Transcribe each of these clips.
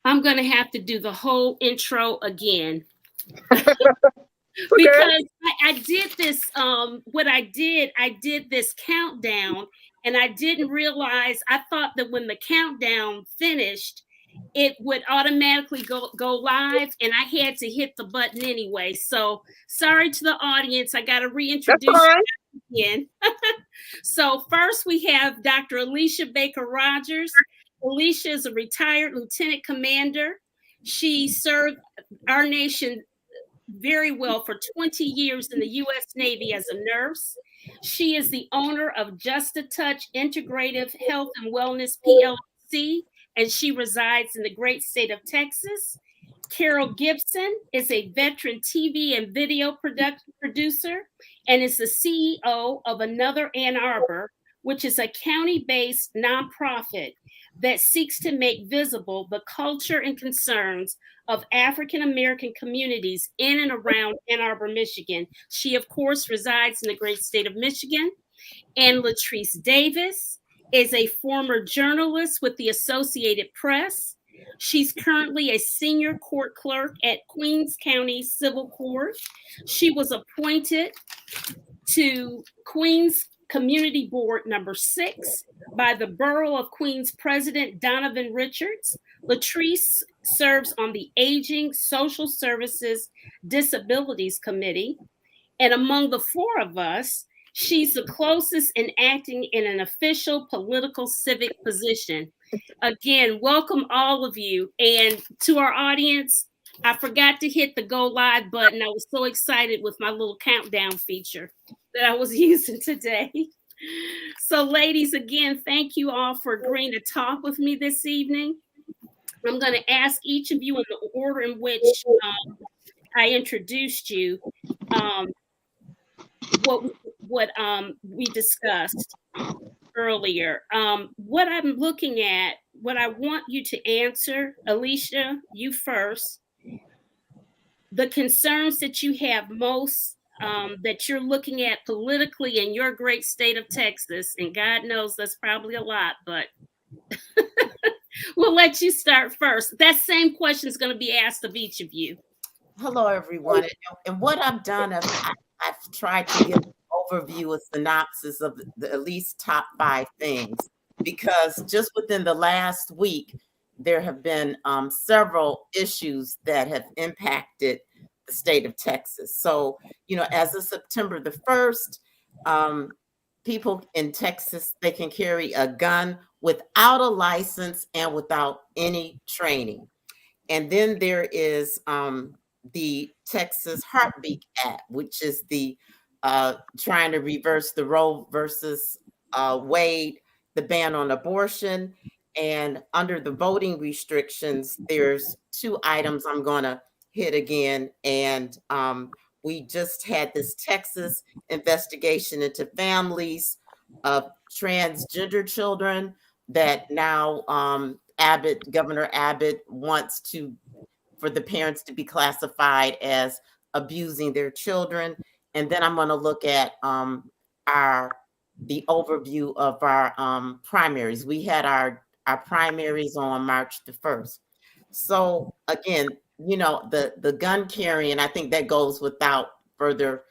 I'm going to have to do the whole intro again. Okay. Because I did this, I did this countdown, and I didn't realize, I thought that when the countdown finished, it would automatically go live, and I had to hit the button anyway. So sorry to the audience, I got to That's reintroduce fine. you again. So first we have Dr. Alicia Baker Rogers. Alicia is a retired lieutenant commander. She served our nation very well for 20 years in the U.S. Navy as a nurse. She is the owner of Just a Touch Integrative Health and Wellness PLC, and she resides in the great state of Texas. Carol Gibson is a veteran TV and video producer and is the CEO of Another Ann Arbor, which is a county-based nonprofit that seeks to make visible the culture and concerns of African American communities in and around Ann Arbor, Michigan. She, of course, resides in the great state of Michigan. And Latrice Davis is a former journalist with the Associated Press. She's currently a senior court clerk at Queens County Civil Court. She was appointed to Queens Community Board number 6 by the Borough of Queens President Donovan Richards. Latrice serves on the Aging, Social Services, Disabilities Committee. And among the four of us, she's the closest in acting in an official political civic position. Again, welcome all of you. And to our audience, I forgot to hit the go live button. I was so excited with my little countdown feature that I was using today. So, ladies, again, thank you all for agreeing to talk with me this evening. I'm going to ask each of you in the order in which I introduced you what we discussed earlier. What I'm looking at, what I want you to answer, Alicia, you first, the concerns that you have most, that you're looking at politically in your great state of Texas, and God knows that's probably a lot, but we'll let you start first. That same question is going to be asked of each of you. Hello, everyone. And what I've done is I've tried to give an overview, a synopsis of the at least top 5 things, because just within the last week, there have been several issues that have impacted the state of Texas. So, as of September the 1st, people in Texas, they can carry a gun without a license and without any training. And then there is the Texas Heartbeat Act, which is the trying to reverse the Roe versus Wade, the ban on abortion. And under the voting restrictions, there's 2 items I'm going to hit again. And we just had this Texas investigation into families of transgender children that now Governor Abbott wants for the parents to be classified as abusing their children. And then I'm going to look at the overview of our primaries. We had our primaries on March the 1st. So again, the gun carrying, I think that goes without further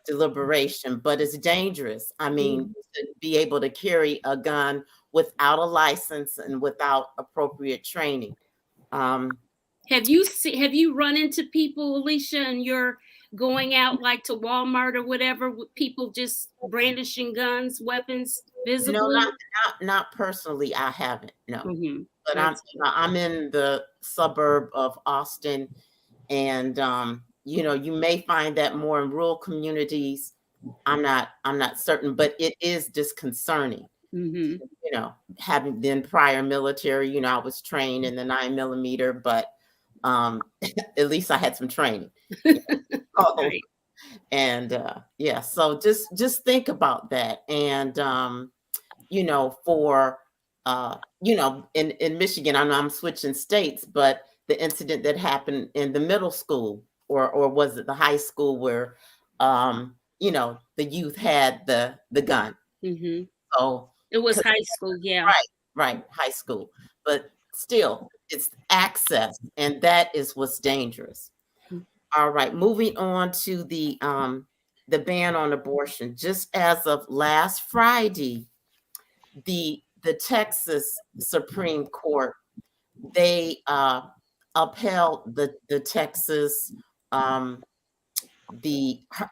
deliberation, but it's dangerous. I mean, to be able to carry a gun without a license and without appropriate training. Have you run into people, Alicia, and you're going out like to Walmart or whatever with people just brandishing guns, weapons visibly? No, not personally. I haven't. No, but I'm in the suburb of Austin, and you may find that more in rural communities. I'm not certain, but it is disconcerting. Having been prior military, I was trained in the 9mm, but at least I had some training. Right. And so just think about that. And for in Michigan, I'm switching states, but the incident that happened in the middle school, or was it the high school, where the youth had the gun. Mm-hmm. So it was high school, yeah. Right, high school. But still, It's access, and that is what's dangerous. All right, moving on to the ban on abortion. Just as of last Friday, the Texas Supreme Court, they upheld the Texas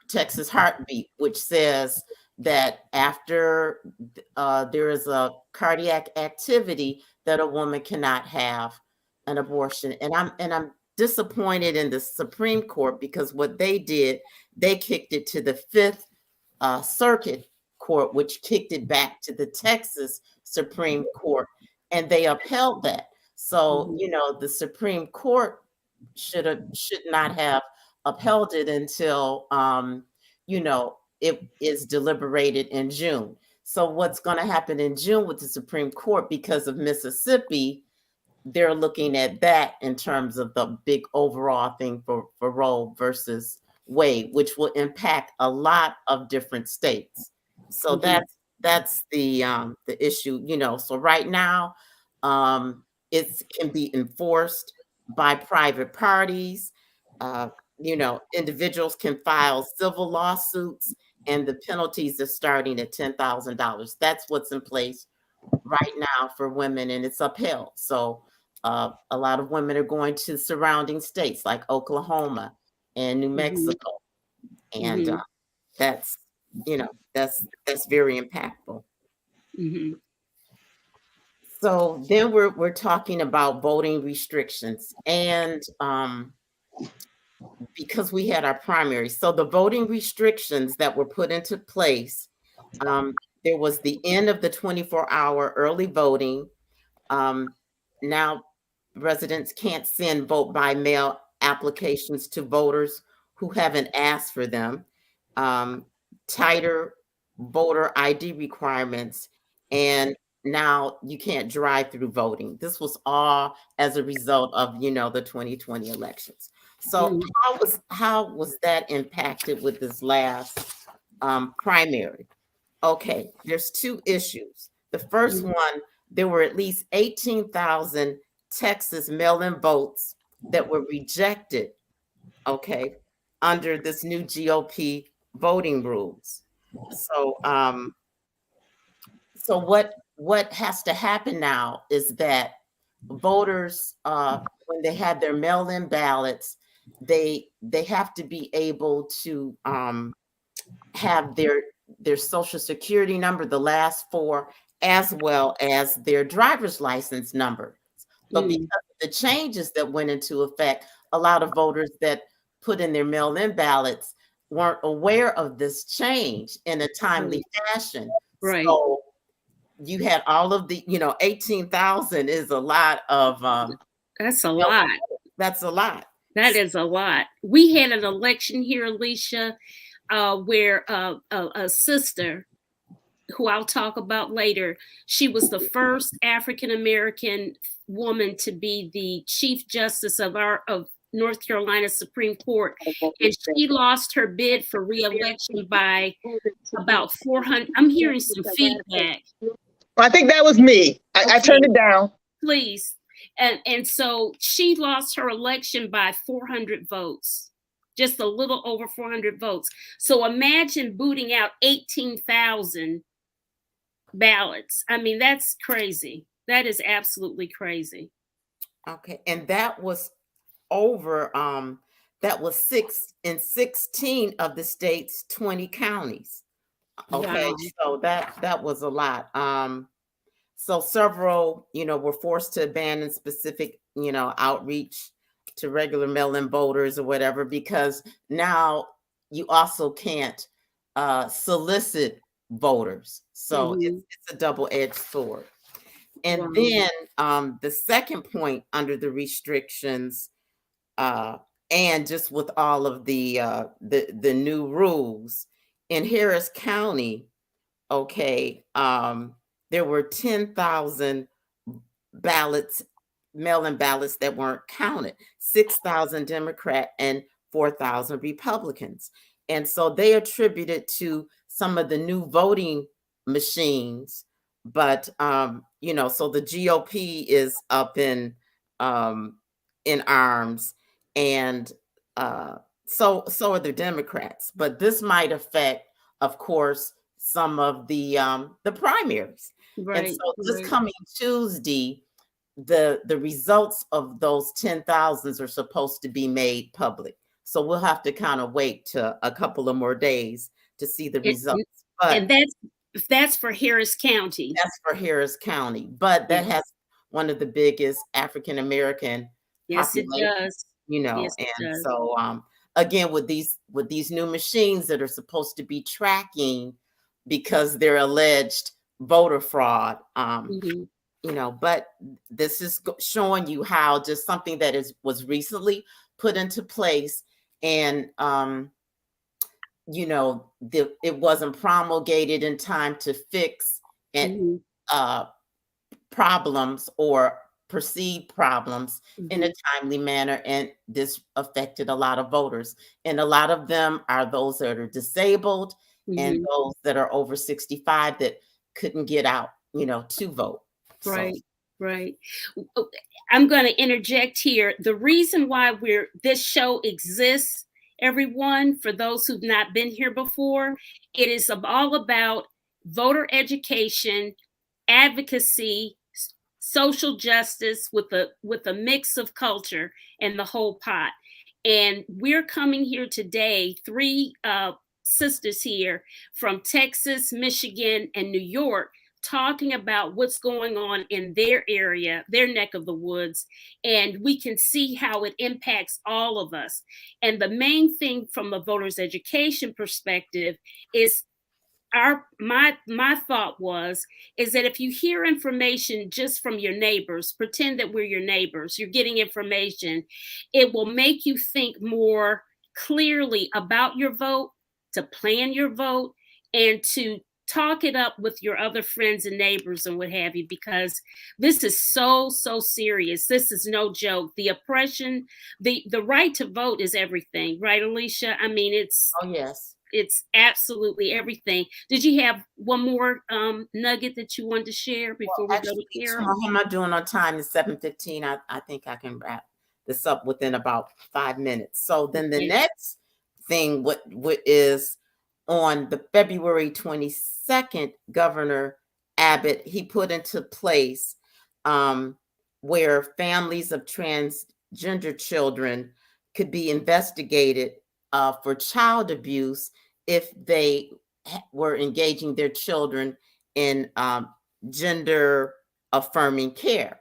Texas heartbeat, which says that after there is a cardiac activity, that a woman cannot have an abortion. And I'm disappointed in the Supreme Court, because what they did, they kicked it to the Fifth Circuit Court, which kicked it back to the Texas Supreme Court, and they upheld that. So, the Supreme Court should not have upheld it until it is deliberated in June. So what's going to happen in June with the Supreme Court, because of Mississippi, they're looking at that in terms of the big overall thing for Roe versus Wade, which will impact a lot of different states. So that's the issue, So right now, it can be enforced by private parties. Individuals can file civil lawsuits, and the penalties are starting at $10,000. That's what's in place right now for women, and it's upheld. So a lot of women are going to surrounding states like Oklahoma and New Mexico, and that's very impactful. So then we're talking about voting restrictions, and because we had our primaries, so the voting restrictions that were put into place, there was the end of the 24-hour early voting. Now residents can't send vote by mail applications to voters who haven't asked for them. Tighter voter ID requirements, and now you can't drive through voting. This was all as a result of the 2020 elections. So how was that impacted with this last primary? Okay, there's two issues. The first one, there were at least 18,000 Texas mail-in votes that were rejected, okay, under this new GOP voting rules. So what has to happen now is that voters, when they have their mail-in ballots, they have to be able to have their social security number, the last four, as well as their driver's license number. But because of the changes that went into effect, a lot of voters that put in their mail-in ballots weren't aware of this change in a timely fashion. Right. So you had all of the, 18,000 is a lot of that's a lot. That's a lot. That is a lot. We had an election here, Alicia, where a sister, who I'll talk about later, she was the first African-American woman to be the Chief Justice of North Carolina Supreme Court, and she lost her bid for re-election by about 400. I'm hearing some feedback. I think that was me. I turned it down. Please. And so she lost her election by 400 votes, just a little over 400 votes. So imagine booting out 18,000 ballots. I mean, that's crazy. That is absolutely crazy. Okay. And that was over, that was 16 of the state's 20 counties. Okay. Wow. So that was a lot. So several, were forced to abandon specific, outreach to regular mail-in voters or whatever, because now you also can't solicit voters. So it's a double-edged sword. And then the second point under the restrictions, and just with all of the new rules in Harris County, okay, there were 10,000 ballots, mail-in ballots that weren't counted, 6,000 Democrat and 4,000 Republicans. And so they attributed to some of the new voting machines, but, so the GOP is up in in arms, and so are the Democrats. But this might affect, of course, some of the primaries. And Right. so this Right. coming Tuesday, the results of those 10,000s are supposed to be made public. So we'll have to kind of wait to a couple of more days to see the results. But And that's for Harris County. that's for Harris County. But that has one of the biggest African American Yes, it populations, does. you know. Yes, it And does. so again, with these new machines that are supposed to be tracking, because they're alleged voter fraud, Mhm. you know, but this is showing you how just something that was recently put into place, and you know, it wasn't promulgated in time to fix it, Mhm. problems or perceived problems in a Mhm. timely manner, and this affected a lot of voters, and a lot of them are those that are disabled and Mhm. those that are over 65 that couldn't get out, you know, to vote. So Right. Right. I'm going to interject here. The reason why this show exists, everyone, for those who've not been here before, it is all about voter education, advocacy, social justice with a mix of culture and the whole pot. And we're coming here today, three sisters here from Texas, Michigan, and New York, talking about what's going on in their area, their neck of the woods, and we can see how it impacts all of us. And the main thing from a voter's education perspective is my thought is that if you hear information just from your neighbors, pretend that we're your neighbors, you're getting information, it will make you think more clearly about your vote, to plan your vote, and to talk it up with your other friends and neighbors and what have you, because this is so serious. This is no joke. The oppression, the right to vote is everything, right, Alicia? I mean, oh yes. it's absolutely everything. Did you have one more nugget that you wanted to share before we go to Actually, Carol? how am I doing on time? It's 7:15. I think I can wrap this up within about 5 minutes. So then the next thing, what is on the February 22nd, Governor Abbott, he put into place where families of transgender children could be investigated for child abuse if they were engaging their children in gender affirming care.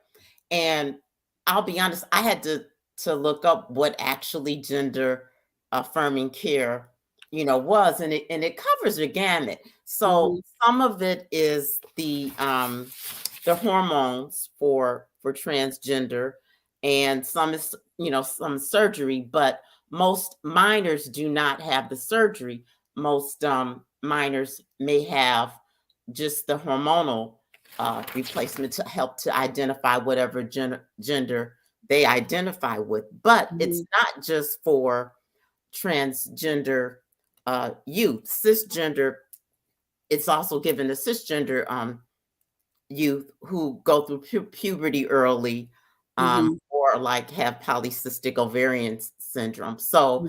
And I'll be honest, I had to look up what actually gender affirming care, you know, was, and it covers a gamut. So some of it is the hormones for transgender, and some is, you know, some surgery, but most minors do not have the surgery. Most minors may have just the hormonal replacement to help to identify whatever gender they identify with. But it's not just for transgender youth. Cisgender, it's also given to cisgender youth who go through puberty early, or like have polycystic ovarian syndrome. So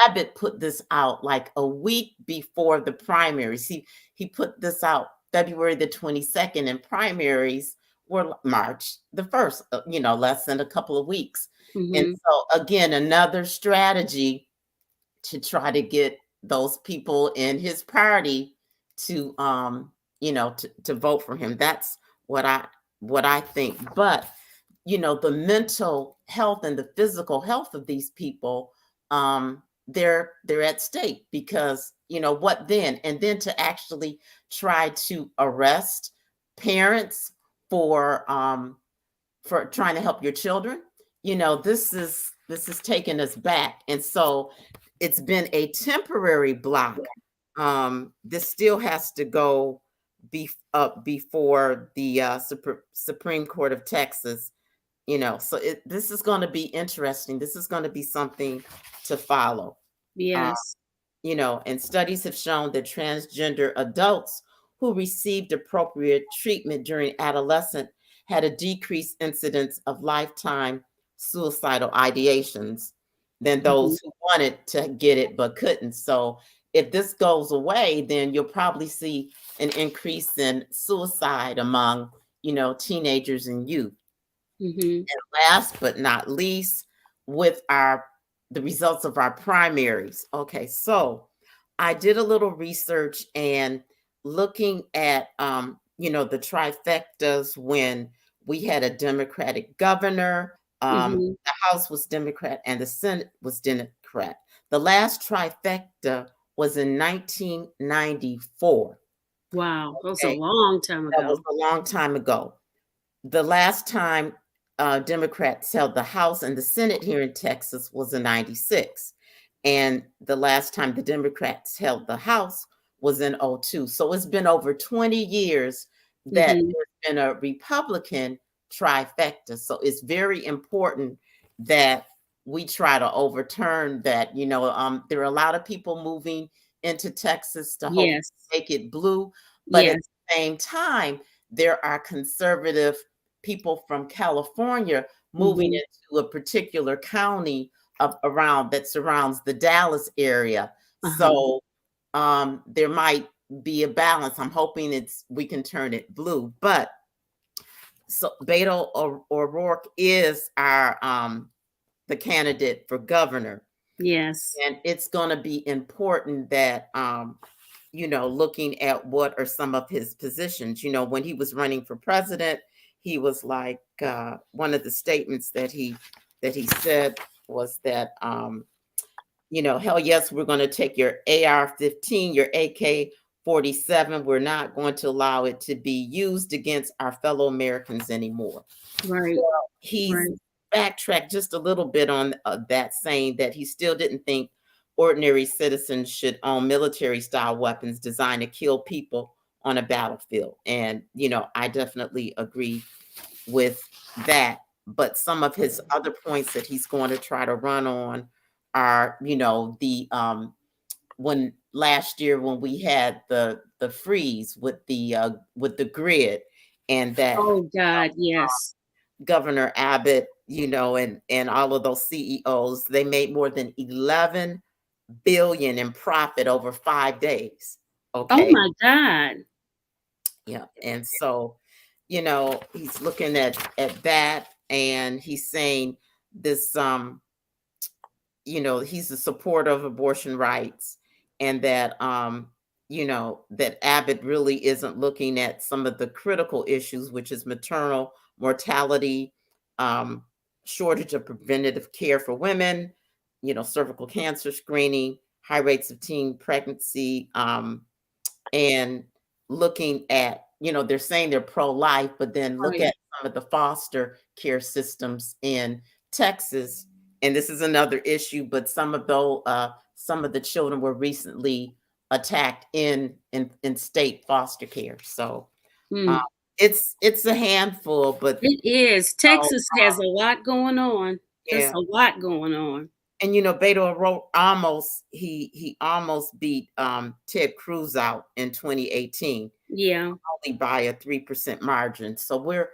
Abbott put this out like a week before the primaries. He put this out February the 22nd, and primaries were March the 1st, you know, less than a couple of weeks. And so again, another strategy to try to get those people in his party to you know, to vote for him. That's what I think. But you know, the mental health and the physical health of these people, they're at stake, because you know what then, and then to actually try to arrest parents for trying to help your children, you know, this is taking us back. And so it's been a temporary block. This still has to go before the Supreme Court of Texas, you know. So this is going to be interesting. This is going to be something to follow. Yes. You know, and studies have shown that transgender adults who received appropriate treatment during adolescence had a decreased incidence of lifetime suicidal ideations than those who wanted to get it but couldn't. So if this goes away, then you'll probably see an increase in suicide among, teenagers and youth. And last but not least, with the results of our primaries. Okay, so I did a little research and looking at the trifectas when we had a Democratic governor, the House was Democrat and the Senate was Democrat. The last trifecta was in 1994. Wow, that was a long time ago. That was a long time ago. The last time Democrats held the House and the Senate here in Texas was in 96. And the last time the Democrats held the House was in 02. So it's been over 20 years that there's been a Republican trifecta. So it's very important that we try to overturn that. There are a lot of people moving into Texas to hope to make it blue. But at the same time, there are conservative people from California moving into a particular county that surrounds the Dallas area. So there might be a balance. I'm hoping we can turn it blue. But so Beto O'Rourke is the candidate for governor. Yes. And it's going to be important that looking at what are some of his positions. When he was running for president, he was like, one of the statements that he said was that, hell yes, we're going to take your AR-15, your AK-47. We're not going to allow it to be used against our fellow Americans anymore. Right. So he's backtracked just a little bit on that, saying that he still didn't think ordinary citizens should own military-style weapons designed to kill people on a battlefield. And, I definitely agree with that. But some of his other points that he's going to try to run on are, when last year when we had the freeze with the grid, and that Governor Abbott, and all of those CEOs, they made more than 11 billion in profit over 5 days. Okay. Oh my God. Yeah. And so, he's looking at that, and he's saying this, he's a supporter of abortion rights, and that, that Abbott really isn't looking at some of the critical issues, which is maternal mortality, shortage of preventative care for women, cervical cancer screening, high rates of teen pregnancy, and looking at, they're saying they're pro-life, but then look at some of the foster care systems in Texas. And this is another issue, but some of the children were recently attacked in state foster care. So it's a handful, but it is. Texas has a lot going on. There's a lot going on. And Beto almost beat Ted Cruz out in 2018. Yeah, only by a 3% margin. So we're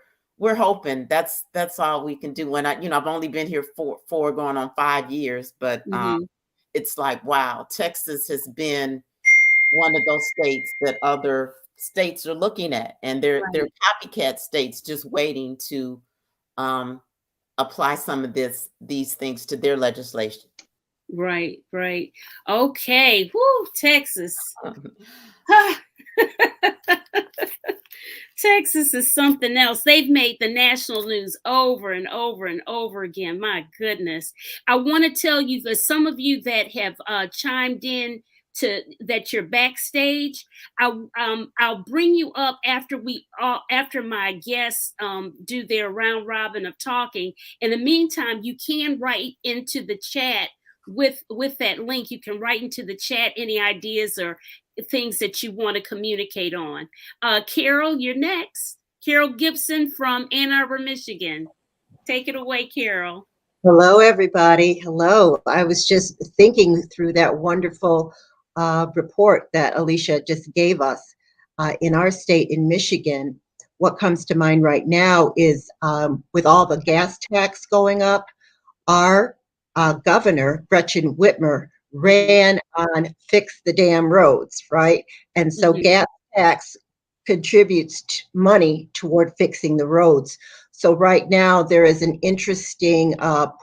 hoping that's all we can do. And I've only been here four going on 5 years, but it's like, wow, Texas has been one of those states that other states are looking at, and they're copycat states just waiting to apply some of these things to their legislation. Right. Okay. Woo, Texas. Texas is something else. They've made the national news over and over and over again. My goodness. I want to tell you that some of you that have chimed in that you're backstage, I'll bring you up after my guests do their round robin of talking. In the meantime, you can write into the chat with that link. You can write into the chat any ideas or things that you want to communicate on. Carol, you're next. Carol Gibson from Ann Arbor, Michigan. Take it away, Carol. Hello, everybody. Hello. I was just thinking through that wonderful report that Alicia just gave us. In our state, in Michigan, what comes to mind right now is with all the gas tax going up, our governor, Gretchen Whitmer, ran on fix the damn roads, right? And so gas tax contributes money toward fixing the roads. So right now there is an interesting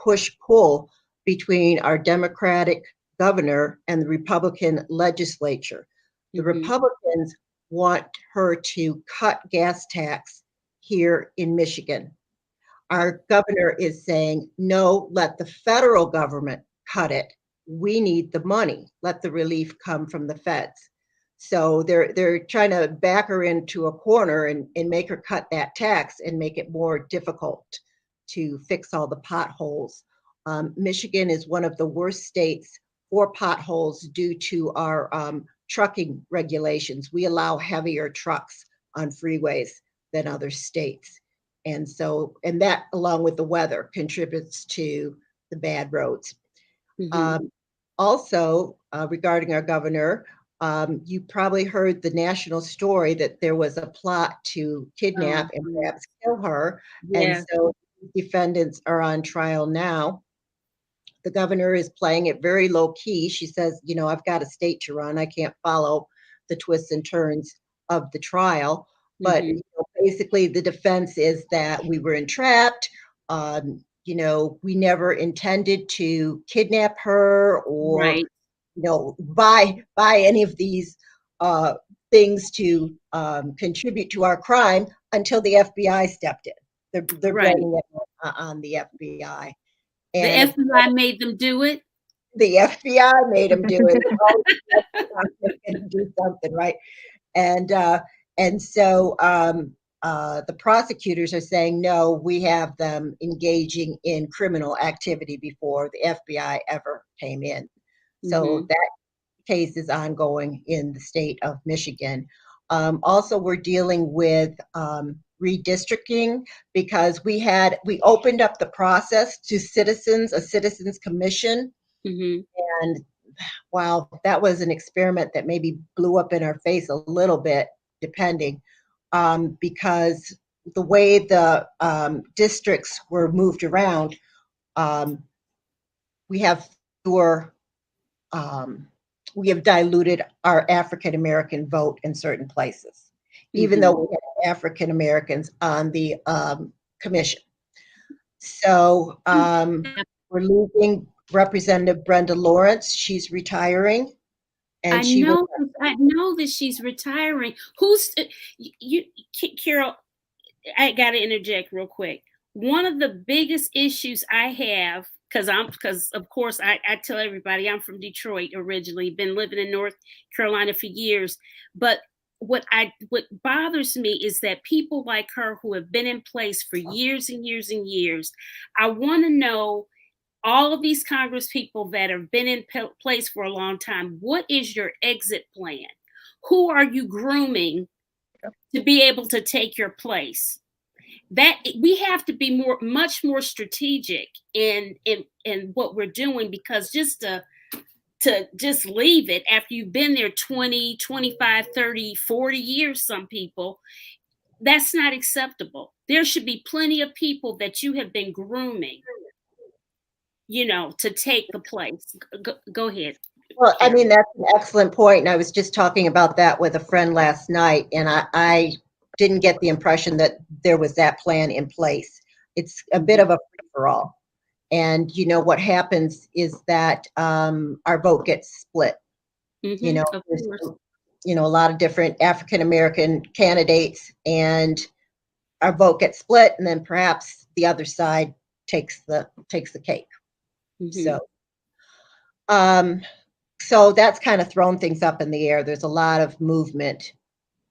push-pull between our Democratic governor and the Republican legislature. The Republicans want her to cut gas tax here in Michigan. Our governor is saying, no, let the federal government cut it. We need the money. Let the relief come from the feds. So they're trying to back her into a corner and make her cut that tax and make it more difficult to fix all the potholes. Michigan is one of the worst states for potholes due to our trucking regulations. We allow heavier trucks on freeways than other states. And so, and that along with the weather contributes to the bad roads. Also, regarding our governor, you probably heard the national story that there was a plot to kidnap and perhaps kill her. And so defendants are on trial now. The governor is playing it very low key. She says, you know, I've got a state to run. I can't follow the twists and turns of the trial. But you know, basically, the defense is that we were entrapped. You know, we never intended to kidnap her or, you know, buy any of these things to contribute to our crime until the FBI stepped in. They're blaming it on the FBI. And the FBI made them do it. The FBI made them do it. Do something, right? And so the prosecutors are saying, no, we have them engaging in criminal activity before the FBI ever came in. So that case is ongoing in the state of Michigan. Also, we're dealing with redistricting because we opened up the process to citizens, a citizens commission. And wow, that was an experiment that maybe blew up in our face a little bit, depending, because the way the districts were moved around, we have diluted our African American vote in certain places, even though we had African Americans on the commission. So we're losing Representative Brenda Lawrence. She's retiring. And I know that she's retiring. Who's you, Carol? I got to interject real quick. One of the biggest issues I have, because of course I tell everybody I'm from Detroit originally, been living in North Carolina for years. But what bothers me is that people like her who have been in place for years and years and years, I want to know, all of these Congress people that have been in place for a long time, what is your exit plan? Who are you grooming to be able to take your place? That we have to be much more strategic in what we're doing, because just to just leave it after you've been there 20, 25, 30, 40 years, some people, that's not acceptable. There should be plenty of people that you have been grooming, you know, to take the place. Go ahead. Well, I mean, that's an excellent point. And I was just talking about that with a friend last night, and I didn't get the impression that there was that plan in place. It's a bit of a free-for-all. And, you know, what happens is that our vote gets split. You know, there's, you know, a lot of different African-American candidates, and our vote gets split, and then perhaps the other side takes the cake. So that's kind of thrown things up in the air. There's a lot of movement.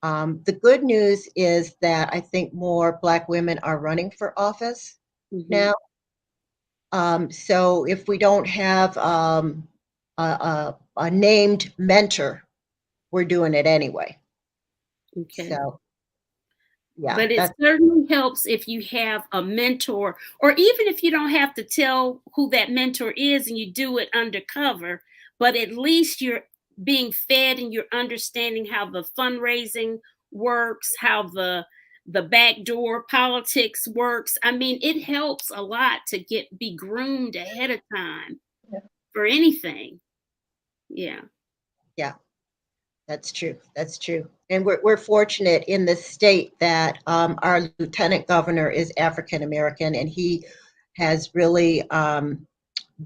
The good news is that I think more Black women are running for office now. So if we don't have a named mentor, we're doing it anyway. So, yeah. But it certainly helps if you have a mentor, or even if you don't have to tell who that mentor is and you do it undercover, but at least you're being fed and you're understanding how the fundraising works, how the the backdoor politics works. I mean, it helps a lot to be groomed ahead of time for anything. Yeah. Yeah, that's true. That's true. And we're fortunate in this state that our lieutenant governor is African American, and he has really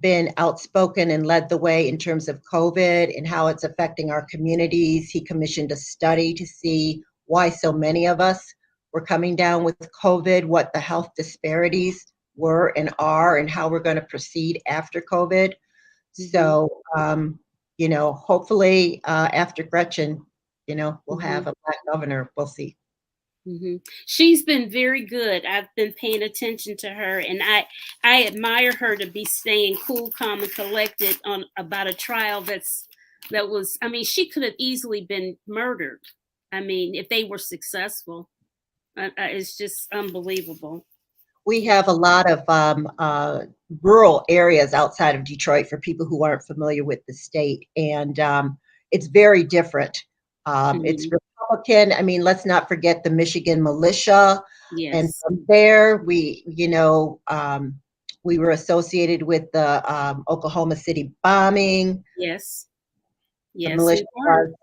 been outspoken and led the way in terms of COVID and how it's affecting our communities. He commissioned a study to see why so many of us were coming down with COVID, what the health disparities were and are, and how we're going to proceed after COVID. So, you know, hopefully after Gretchen, you know, we'll have a Black governor. We'll see. She's been very good. I've been paying attention to her, and I admire her to be staying cool, calm, and collected about a trial that was. I mean, she could have easily been murdered. I mean, if they were successful, it's just unbelievable. We have a lot of rural areas outside of Detroit for people who aren't familiar with the state, and it's very different. It's Republican. I mean, let's not forget the Michigan militia. Yes. And from there, we were associated with the Oklahoma City bombing. Yes. Yes.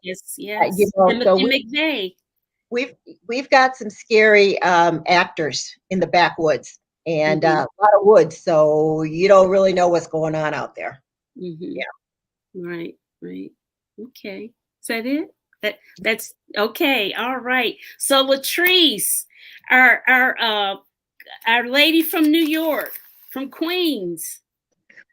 Yes. Yes. You know, Timothy McVeigh. We've got some scary actors in the backwoods and a lot of woods, so you don't really know what's going on out there. Yeah. Right. Okay. Is that it? That's okay. All right. So Latrice, our lady from New York, from Queens.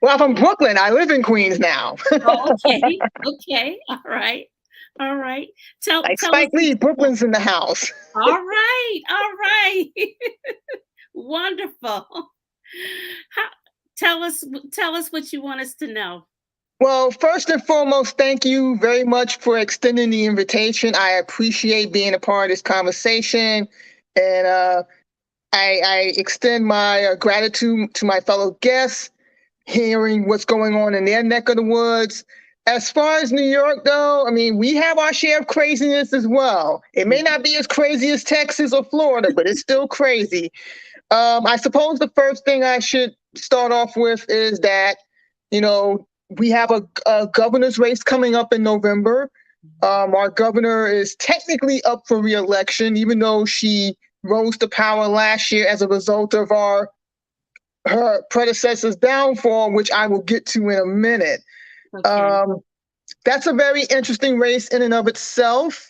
Well, I'm from Brooklyn. I live in Queens now. Oh, okay. Okay. All right. Tell Spike Lee, Brooklyn's in the house. All right. Wonderful. Tell us what you want us to know. Well, first and foremost, thank you very much for extending the invitation. I appreciate being a part of this conversation, and I extend my gratitude to my fellow guests, hearing what's going on in their neck of the woods. As far as New York, though, I mean, we have our share of craziness as well. It may not be as crazy as Texas or Florida, but it's still crazy. I suppose the first thing I should start off with is that, you know, we have a governor's race coming up in November. Our governor is technically up for re-election, even though she rose to power last year as a result of her predecessor's downfall, which I will get to in a minute. Okay. That's a very interesting race in and of itself.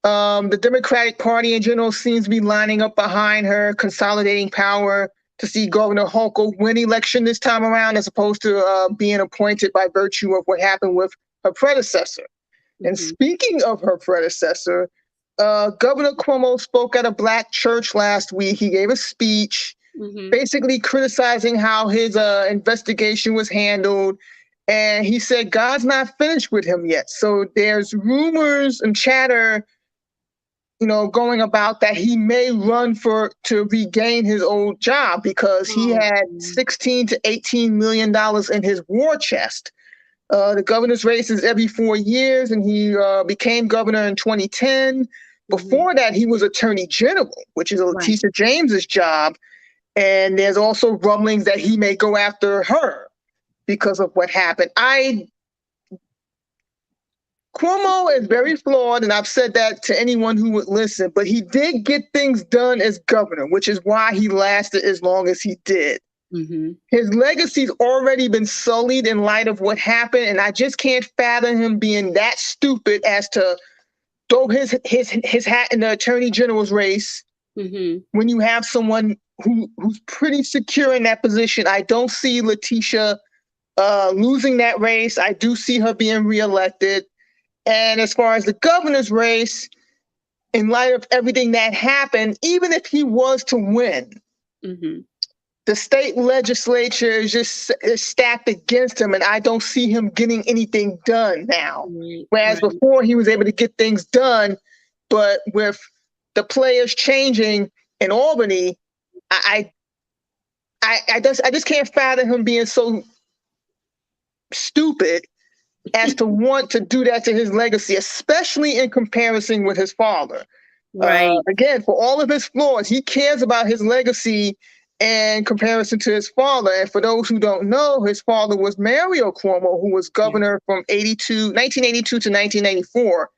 The Democratic Party in general seems to be lining up behind her, consolidating power to see Governor Hochul win election this time around, as opposed to being appointed by virtue of what happened with her predecessor. And speaking of her predecessor, Governor Cuomo spoke at a Black church last week. He gave a speech basically criticizing how his investigation was handled. And he said God's not finished with him yet. So there's rumors and chatter, you know, going about that he may run to regain his old job because he had $16 to $18 million in his war chest. The governor's race is every 4 years, and he became governor in 2010. Before that, he was attorney general, which is Letitia James's job. And there's also rumblings that he may go after her because of what happened. Cuomo is very flawed, and I've said that to anyone who would listen, but he did get things done as governor, which is why he lasted as long as he did. His legacy's already been sullied in light of what happened, and I just can't fathom him being that stupid as to throw his hat in the attorney general's race when you have someone who's pretty secure in that position. I don't see Letitia losing that race. I do see her being reelected. And as far as the governor's race, in light of everything that happened, even if he was to win, the state legislature is stacked against him, and I don't see him getting anything done now. Whereas before he was able to get things done, but with the players changing in Albany, I just can't fathom him being so stupid as to want to do that to his legacy, especially in comparison with his father. Right. Again, for all of his flaws, he cares about his legacy in comparison to his father. And for those who don't know, his father was Mario Cuomo, who was governor from 1982 to 1984.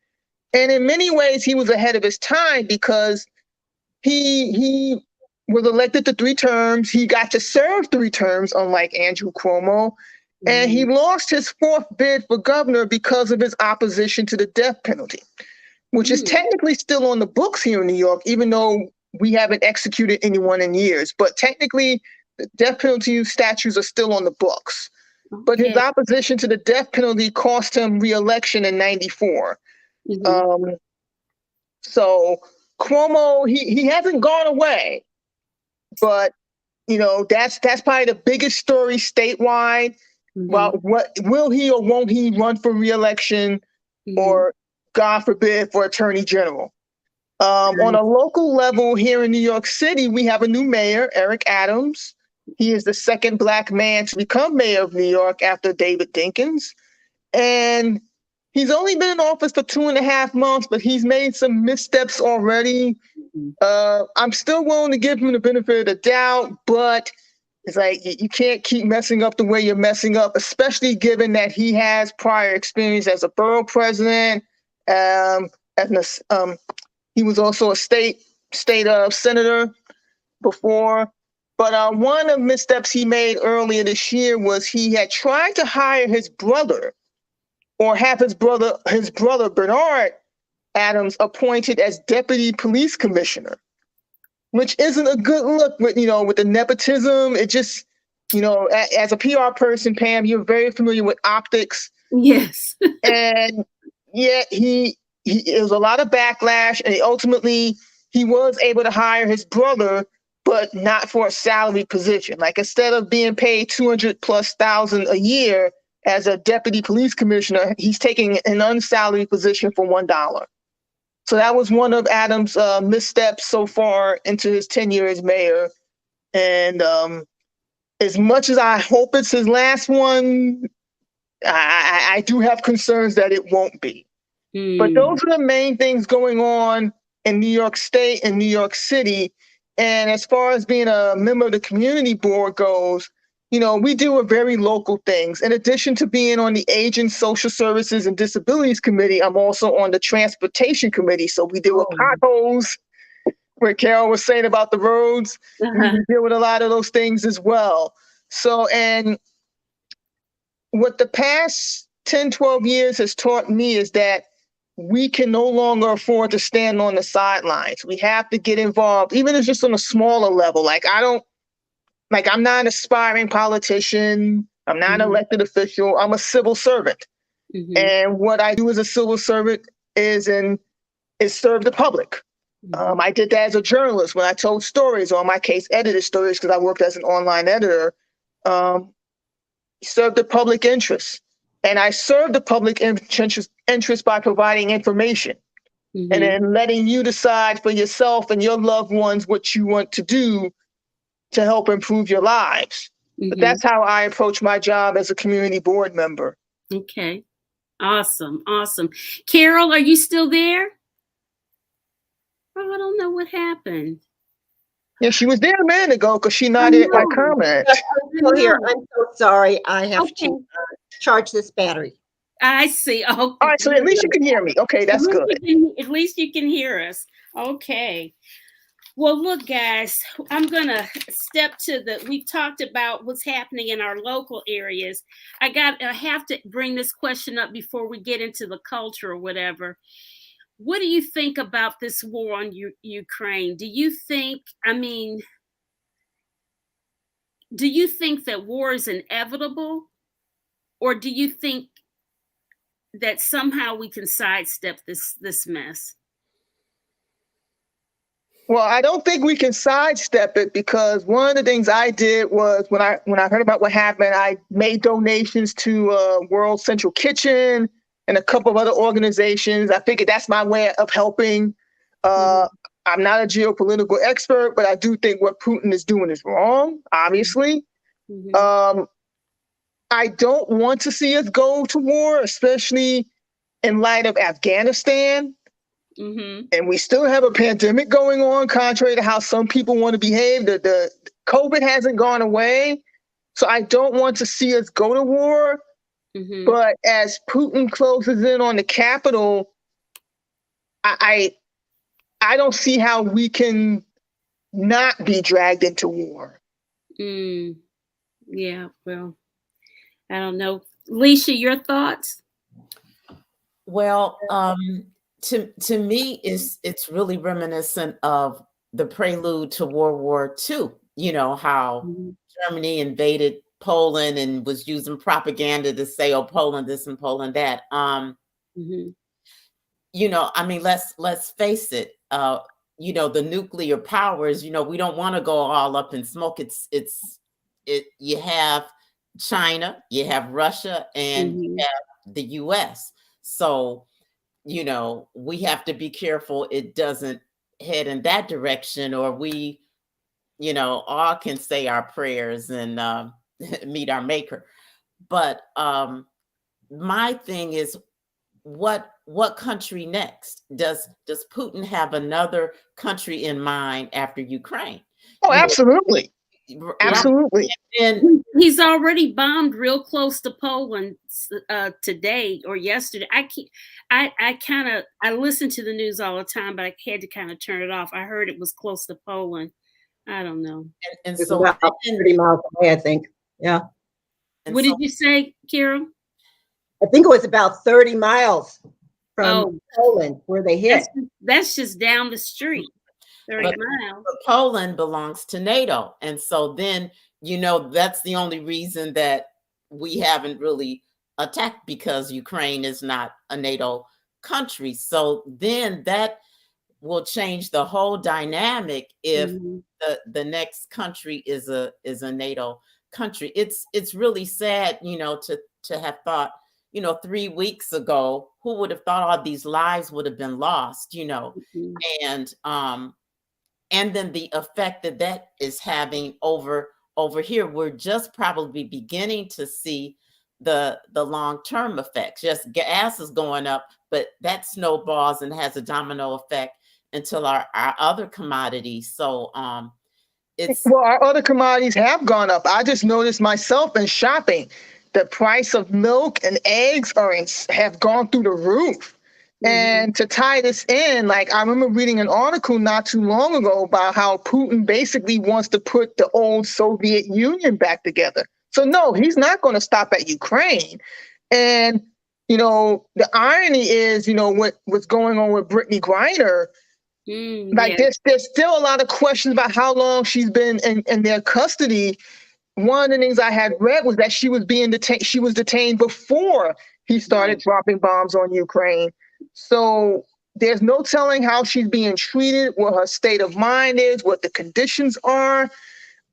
And in many ways, he was ahead of his time because he was elected to 3 terms. He got to serve 3 terms, unlike Andrew Cuomo. And he lost his 4th bid for governor because of his opposition to the death penalty, which is technically still on the books here in New York, even though we haven't executed anyone in years. But technically, the death penalty statutes are still on the books. Okay. But his opposition to the death penalty cost him re-election in 94. So Cuomo, he hasn't gone away, but that's probably the biggest story statewide. Well, what will he or won't he run for re-election, or God forbid, for attorney general? On a local level here in New York City, we have a new mayor, Eric Adams. He is the 2nd Black man to become mayor of New York after David Dinkins. And he's only been in office for 2.5 months, but he's made some missteps already. I'm still willing to give him the benefit of the doubt, but it's like you can't keep messing up the way you're messing up, especially given that he has prior experience as a borough president. He was also a state senator before. But one of the missteps he made earlier this year was he had tried to hire his brother, or have his brother Bernard Adams appointed as deputy police commissioner, which isn't a good look with the nepotism. It just, as a PR person, Pam, you're very familiar with optics. Yes. And yet it was a lot of backlash, and ultimately he was able to hire his brother, but not for a salary position. Like, instead of being paid $200,000+ a year as a deputy police commissioner, he's taking an unsalaried position for $1. So that was one of Adams' missteps so far into his tenure as mayor. And as much as I hope it's his last one, I do have concerns that it won't be. But those are the main things going on in New York State and New York City. And as far as being a member of the community board goes, we do a very local things. In addition to being on the Aging, Social Services, and Disabilities Committee, I'm also on the Transportation Committee. So we deal with potholes, where Carol was saying about the roads. We deal with a lot of those things as well. So, and what the past 10, 12 years has taught me is that we can no longer afford to stand on the sidelines. We have to get involved, even if it's just on a smaller level. I'm not an aspiring politician. I'm not an elected official. I'm a civil servant. And what I do as a civil servant is serve the public. I did that as a journalist when I told stories, or in my case, edited stories, because I worked as an online editor. Serve the public interest. And I serve the public interest by providing information and then letting you decide for yourself and your loved ones what you want to do to help improve your lives. But that's how I approach my job as a community board member. Okay. Awesome. Awesome. Carol, are you still there? Oh, I don't know what happened. Yeah, she was there a minute ago because she nodded at my comment. I'm still here. I'm so sorry. I have to charge this battery. I see. Oh, all right. So at least you can hear me. Okay, that's good. At least you can hear us. Okay. Well, look, guys, I'm going to step to we've talked about what's happening in our local areas. I have to bring this question up before we get into the culture or whatever. What do you think about this war on Ukraine? Do you think that war is inevitable? Or do you think that somehow we can sidestep this mess? Well, I don't think we can sidestep it, because one of the things I did was when I heard about what happened, I made donations to World Central Kitchen and a couple of other organizations. I figured that's my way of helping. I'm not a geopolitical expert, but I do think what Putin is doing is wrong, obviously. I don't want to see us go to war, especially in light of Afghanistan. Mm-hmm. And we still have a pandemic going on, contrary to how some people want to behave. The COVID hasn't gone away. So I don't want to see us go to war. Mm-hmm. But as Putin closes in on the capital, I don't see how we can not be dragged into war. Yeah, well, I don't know. Leisha, your thoughts? Well, to me, it's really reminiscent of the prelude to World War II. You know, how Germany invaded Poland and was using propaganda to say, "Oh, Poland this and Poland that." You know, I mean, let's face it. You know, the nuclear powers. You know, we don't want to go all up in smoke. You have China, you have Russia, and you have the U.S. So, you know, we have to be careful it doesn't head in that direction, or we, you know, all can say our prayers and meet our maker. But my thing is, what country next? Does Putin have another country in mind after Ukraine? Oh, absolutely. Absolutely. And he's already bombed real close to Poland today or yesterday. I listen to the news all the time, but I had to kind of turn it off. I heard it was close to Poland. I don't know. And It's so about 30 miles away, I think. Yeah. What did you say, Carol? I think it was about 30 miles from Poland where they hit. That's just down the street. 30 miles. But Poland belongs to NATO. And so then, you know, that's the only reason that we haven't really attacked, because Ukraine is not a NATO country. So then that will change the whole dynamic if the next country is a NATO country. It's really sad, you know, to have thought, you know, 3 weeks ago, who would have thought all these lives would have been lost, you know, and then the effect that is having over here. We're just probably beginning to see the long-term effects. Just gas is going up, but that snowballs and has a domino effect until our other commodities. So well, our other commodities have gone up. I just noticed myself in shopping, the price of milk and eggs have gone through the roof. And to tie this in, like, I remember reading an article not too long ago about how Putin basically wants to put the old Soviet Union back together. So no, he's not going to stop at Ukraine. And, you know, the irony is, you know, what's going on with Brittany Griner. Like, there's still a lot of questions about how long she's been in their custody. One of the things I had read was that she was detained before he started dropping bombs on Ukraine. So there's no telling how she's being treated, what her state of mind is, what the conditions are.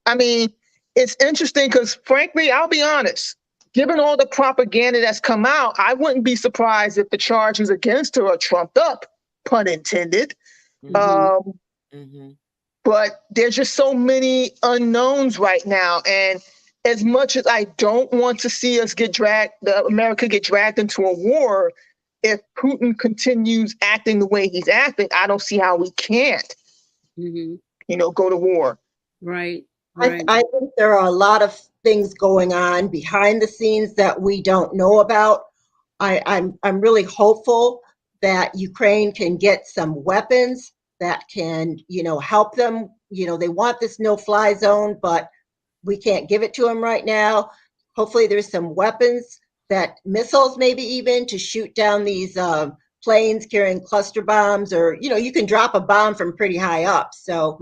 I mean, it's interesting because, frankly, I'll be honest, given all the propaganda that's come out, I wouldn't be surprised if the charges against her are trumped up, pun intended. But there's just so many unknowns right now. And as much as I don't want to see us America get dragged into a war, if Putin continues acting the way he's acting, I don't see how we can't, you know, go to war. Right. I think there are a lot of things going on behind the scenes that we don't know about. I'm really hopeful that Ukraine can get some weapons that can, you know, help them. You know, they want this no-fly zone, but we can't give it to them right now. Hopefully there's some weapons, missiles maybe even, to shoot down these planes carrying cluster bombs, or, you know, you can drop a bomb from pretty high up. So,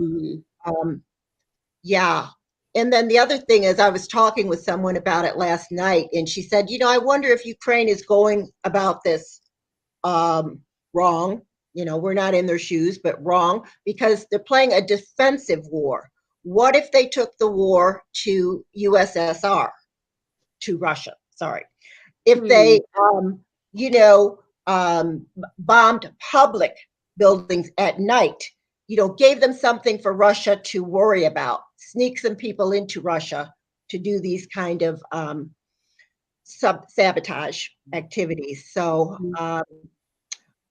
yeah. And then the other thing is, I was talking with someone about it last night, and she said, you know, I wonder if Ukraine is going about this wrong. You know, we're not in their shoes, but wrong, because they're playing a defensive war. What if they took the war to USSR, to Russia? Sorry. If they, you know, bombed public buildings at night, you know, gave them something for Russia to worry about, sneak some people into Russia to do these kind of sabotage activities. So,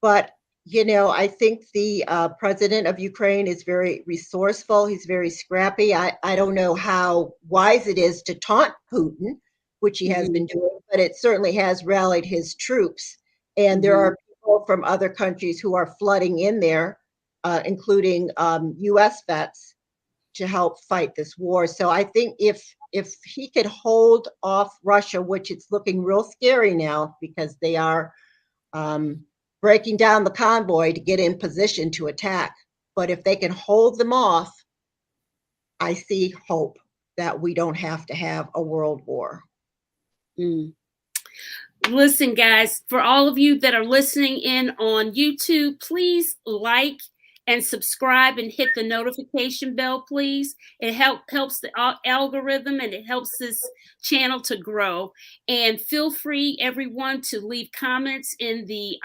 but I think the president of Ukraine is very resourceful. He's very scrappy. I don't know how wise it is to taunt Putin, which he has been doing, but it certainly has rallied his troops. And there are people from other countries who are flooding in there, including US vets, to help fight this war. So I think if he could hold off Russia, which it's looking real scary now because they are breaking down the convoy to get in position to attack. But if they can hold them off, I see hope that we don't have to have a world war. Listen, guys, for all of you that are listening in on YouTube, please like and subscribe and hit the notification bell, please. It helps the algorithm, and it helps this channel to grow. And feel free, everyone, to leave comments in the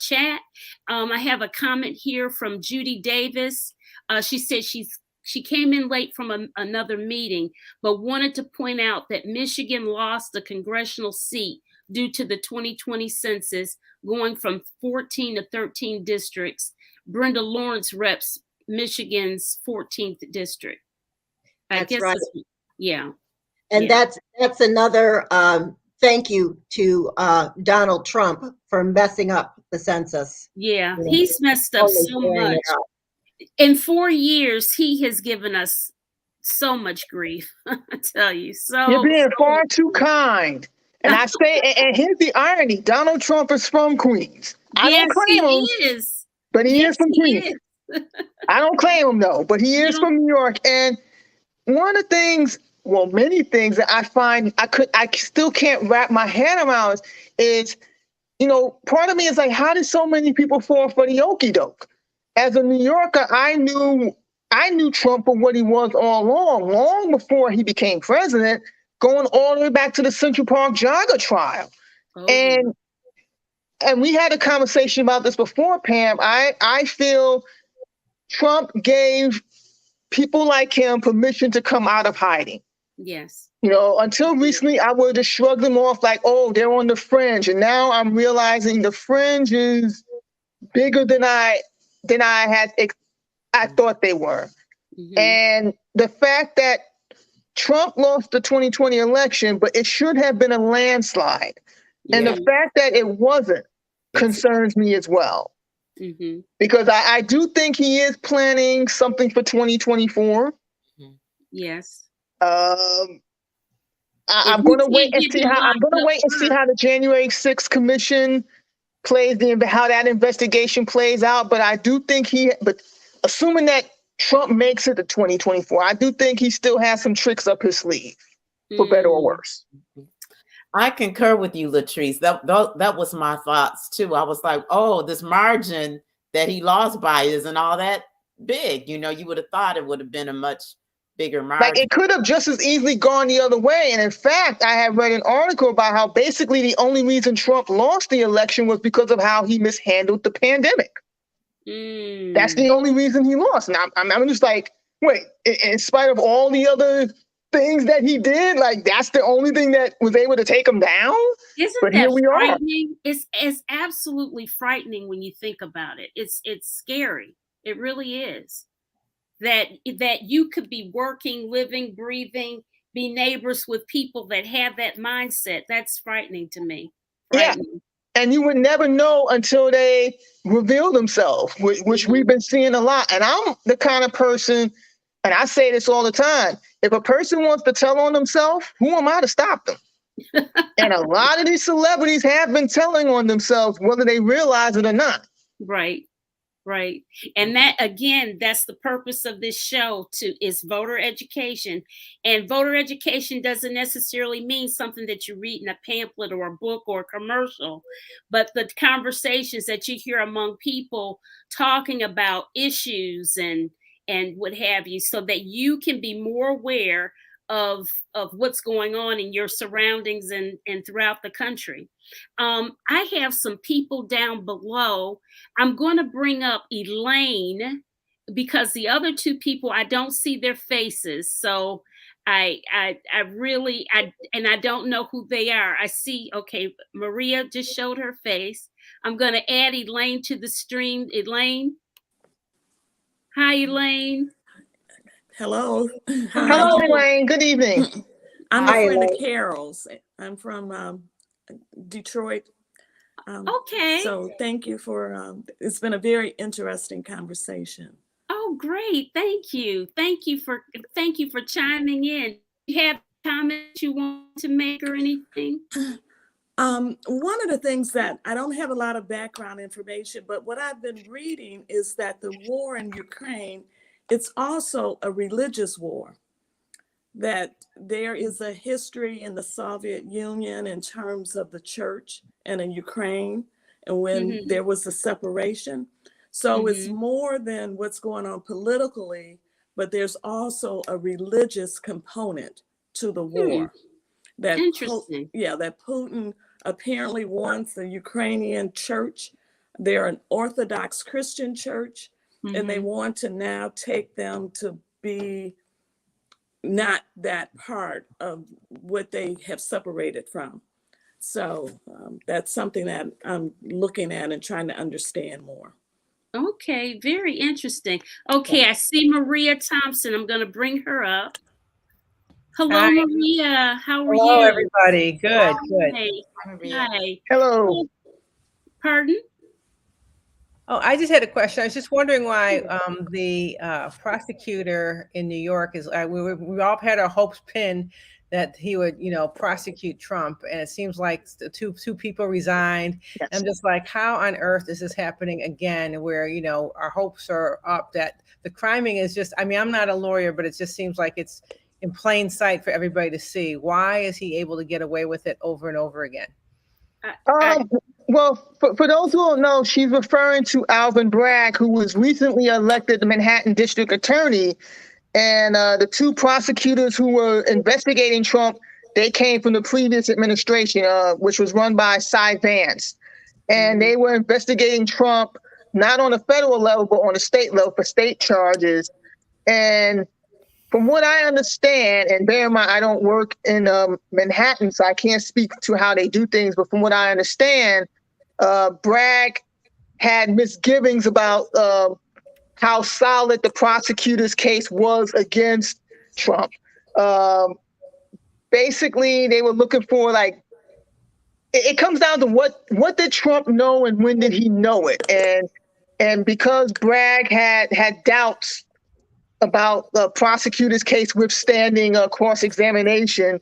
chat. I have a comment here from Judy Davis. She said she came in late from another meeting, but wanted to point out that Michigan lost a congressional seat due to the 2020 census, going from 14 to 13 districts. Brenda Lawrence reps Michigan's 14th district. That's right. Yeah. And that's another thank you to Donald Trump for messing up the census. Yeah, he's messed up so much. In 4 years, he has given us so much grief. I tell you, you're being far too kind. And I say, and here's the irony: Donald Trump is from Queens. I don't claim him. He is. But he is from Queens. I don't claim him though, but he is from New York. And one of the things, well, many things that I find I still can't wrap my head around is, part of me is like, how did so many people fall for the okie doke? As a New Yorker, I knew Trump for what he was all along, long before he became president, going all the way back to the Central Park jogger trial. And we had a conversation about this before, Pam. I feel Trump gave people like him permission to come out of hiding. Yes. Until recently, I would have shrugged them off like, oh, they're on the fringe. And now I'm realizing the fringe is bigger than I thought they were. And the fact that Trump lost the 2020 election, but it should have been a landslide. And the fact that it wasn't concerns me as well. Because I do think he is planning something for 2024. Yes. I'm going to wait and see how the January 6th commission how that investigation plays out. But I do think but assuming that Trump makes it to 2024, I do think he still has some tricks up his sleeve, for better or worse. I concur with you, Latrice. That was my thoughts too. I was like, oh, this margin that he lost by isn't all that big. You would have thought it would have been a much bigger margin. Like, it could have just as easily gone the other way. And in fact, I have read an article about how basically the only reason Trump lost the election was because of how he mishandled the pandemic. That's the only reason he lost. And I'm just like, wait, in spite of all the other things that he did, like, that's the only thing that was able to take him down? But here we frightening? Are. It's absolutely frightening when you think about it. It's scary. It really is. That you could be working, living, breathing, be neighbors with people that have that mindset. That's frightening to me. Frightening. Yeah. And you would never know until they reveal themselves, which we've been seeing a lot. And I'm the kind of person, and I say this all the time, if a person wants to tell on themselves, who am I to stop them? And a lot of these celebrities have been telling on themselves, whether they realize it or not. Right. Right. And that, again, that's the purpose of this show is voter education. And voter education doesn't necessarily mean something that you read in a pamphlet or a book or a commercial, but the conversations that you hear among people talking about issues and what have you, so that you can be more aware of what's going on in your surroundings and throughout the country. I have some people down below. I'm going to bring up Elaine because the other two people, I don't see their faces. So I don't know who they are. I see, okay, Maria just showed her face. I'm going to add Elaine to the stream. Elaine. Hi, Elaine. Hello. Hello, Elaine. Good evening. I'm Hi, a friend Elaine. of Carol's. I'm from Detroit. Okay. So thank you for, it's been a very interesting conversation. Oh, great. Thank you. Thank you for chiming in. You have comments you want to make or anything? One of the things that I don't have a lot of background information, but what I've been reading is that the war in Ukraine, it's also a religious war. That there is a history in the Soviet Union in terms of the church and in Ukraine, and when there was a separation. So it's more than what's going on politically, but there's also a religious component to the war. That Interesting. that Putin apparently wants the Ukrainian church. They're an Orthodox Christian church, and they want to now take them to be not that part of what they have separated from. So that's something that I'm looking at and trying to understand more. Okay, very interesting. Okay, I see Maria Thompson. I'm going to bring her up. Hello, Hi. Maria. How are Hello, you? everybody. Good, good. Hi. Hi. Hello. Pardon? Oh, I just had a question. I was just wondering why the prosecutor in New York is. We all had our hopes pinned that he would, prosecute Trump, and it seems like the two people resigned. Yes. I'm just like, how on earth is this happening again? Where our hopes are up that the criming is just. I mean, I'm not a lawyer, but it just seems like it's in plain sight for everybody to see. Why is he able to get away with it over and over again? Well, for those who don't know, she's referring to Alvin Bragg, who was recently elected the Manhattan District Attorney. And the two prosecutors who were investigating Trump, they came from the previous administration, which was run by Cy Vance. And they were investigating Trump, not on a federal level, but on a state level for state charges. And from what I understand, and bear in mind, I don't work in Manhattan, so I can't speak to how they do things. But from what I understand, Bragg had misgivings about how solid the prosecutor's case was against Trump. Basically, they were looking for it comes down to what did Trump know and when did he know it? And because Bragg had doubts about the prosecutor's case withstanding cross-examination,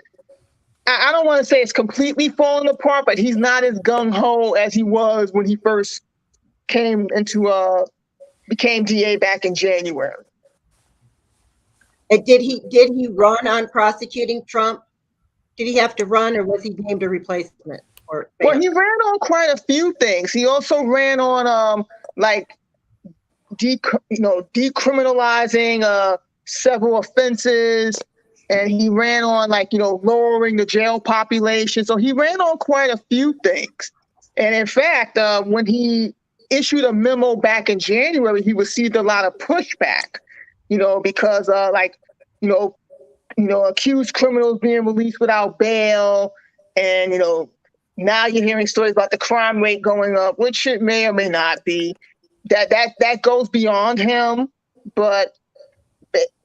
I don't want to say it's completely falling apart, but he's not as gung-ho as he was when he first became DA back in January. And did he run on prosecuting Trump? Did he have to run, or was he named a replacement? Well, he ran on quite a few things. He also ran on decriminalizing several offenses, and he ran on lowering the jail population. So he ran on quite a few things. And in fact, when he issued a memo back in January, he received a lot of pushback, because accused criminals being released without bail, and now you're hearing stories about the crime rate going up, which it may or may not be. That goes beyond him, but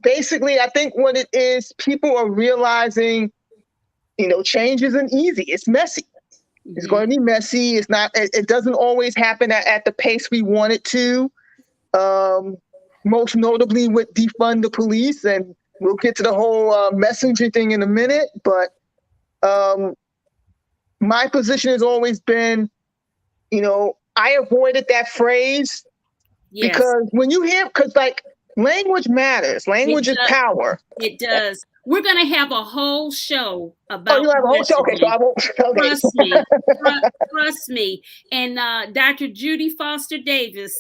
basically, I think what it is, people are realizing, change isn't easy. It's messy. It's going to be messy. It's not. It doesn't always happen at the pace we want it to. Most notably with defund the police, and we'll get to the whole messenger thing in a minute. But my position has always been, I avoided that phrase because when you hear, language matters. Language is power. It does. We're going to have a whole show about. Oh, you have a whole show? Okay, so I won't. Okay. Trust me. Trust me. And Dr. Judy Foster Davis,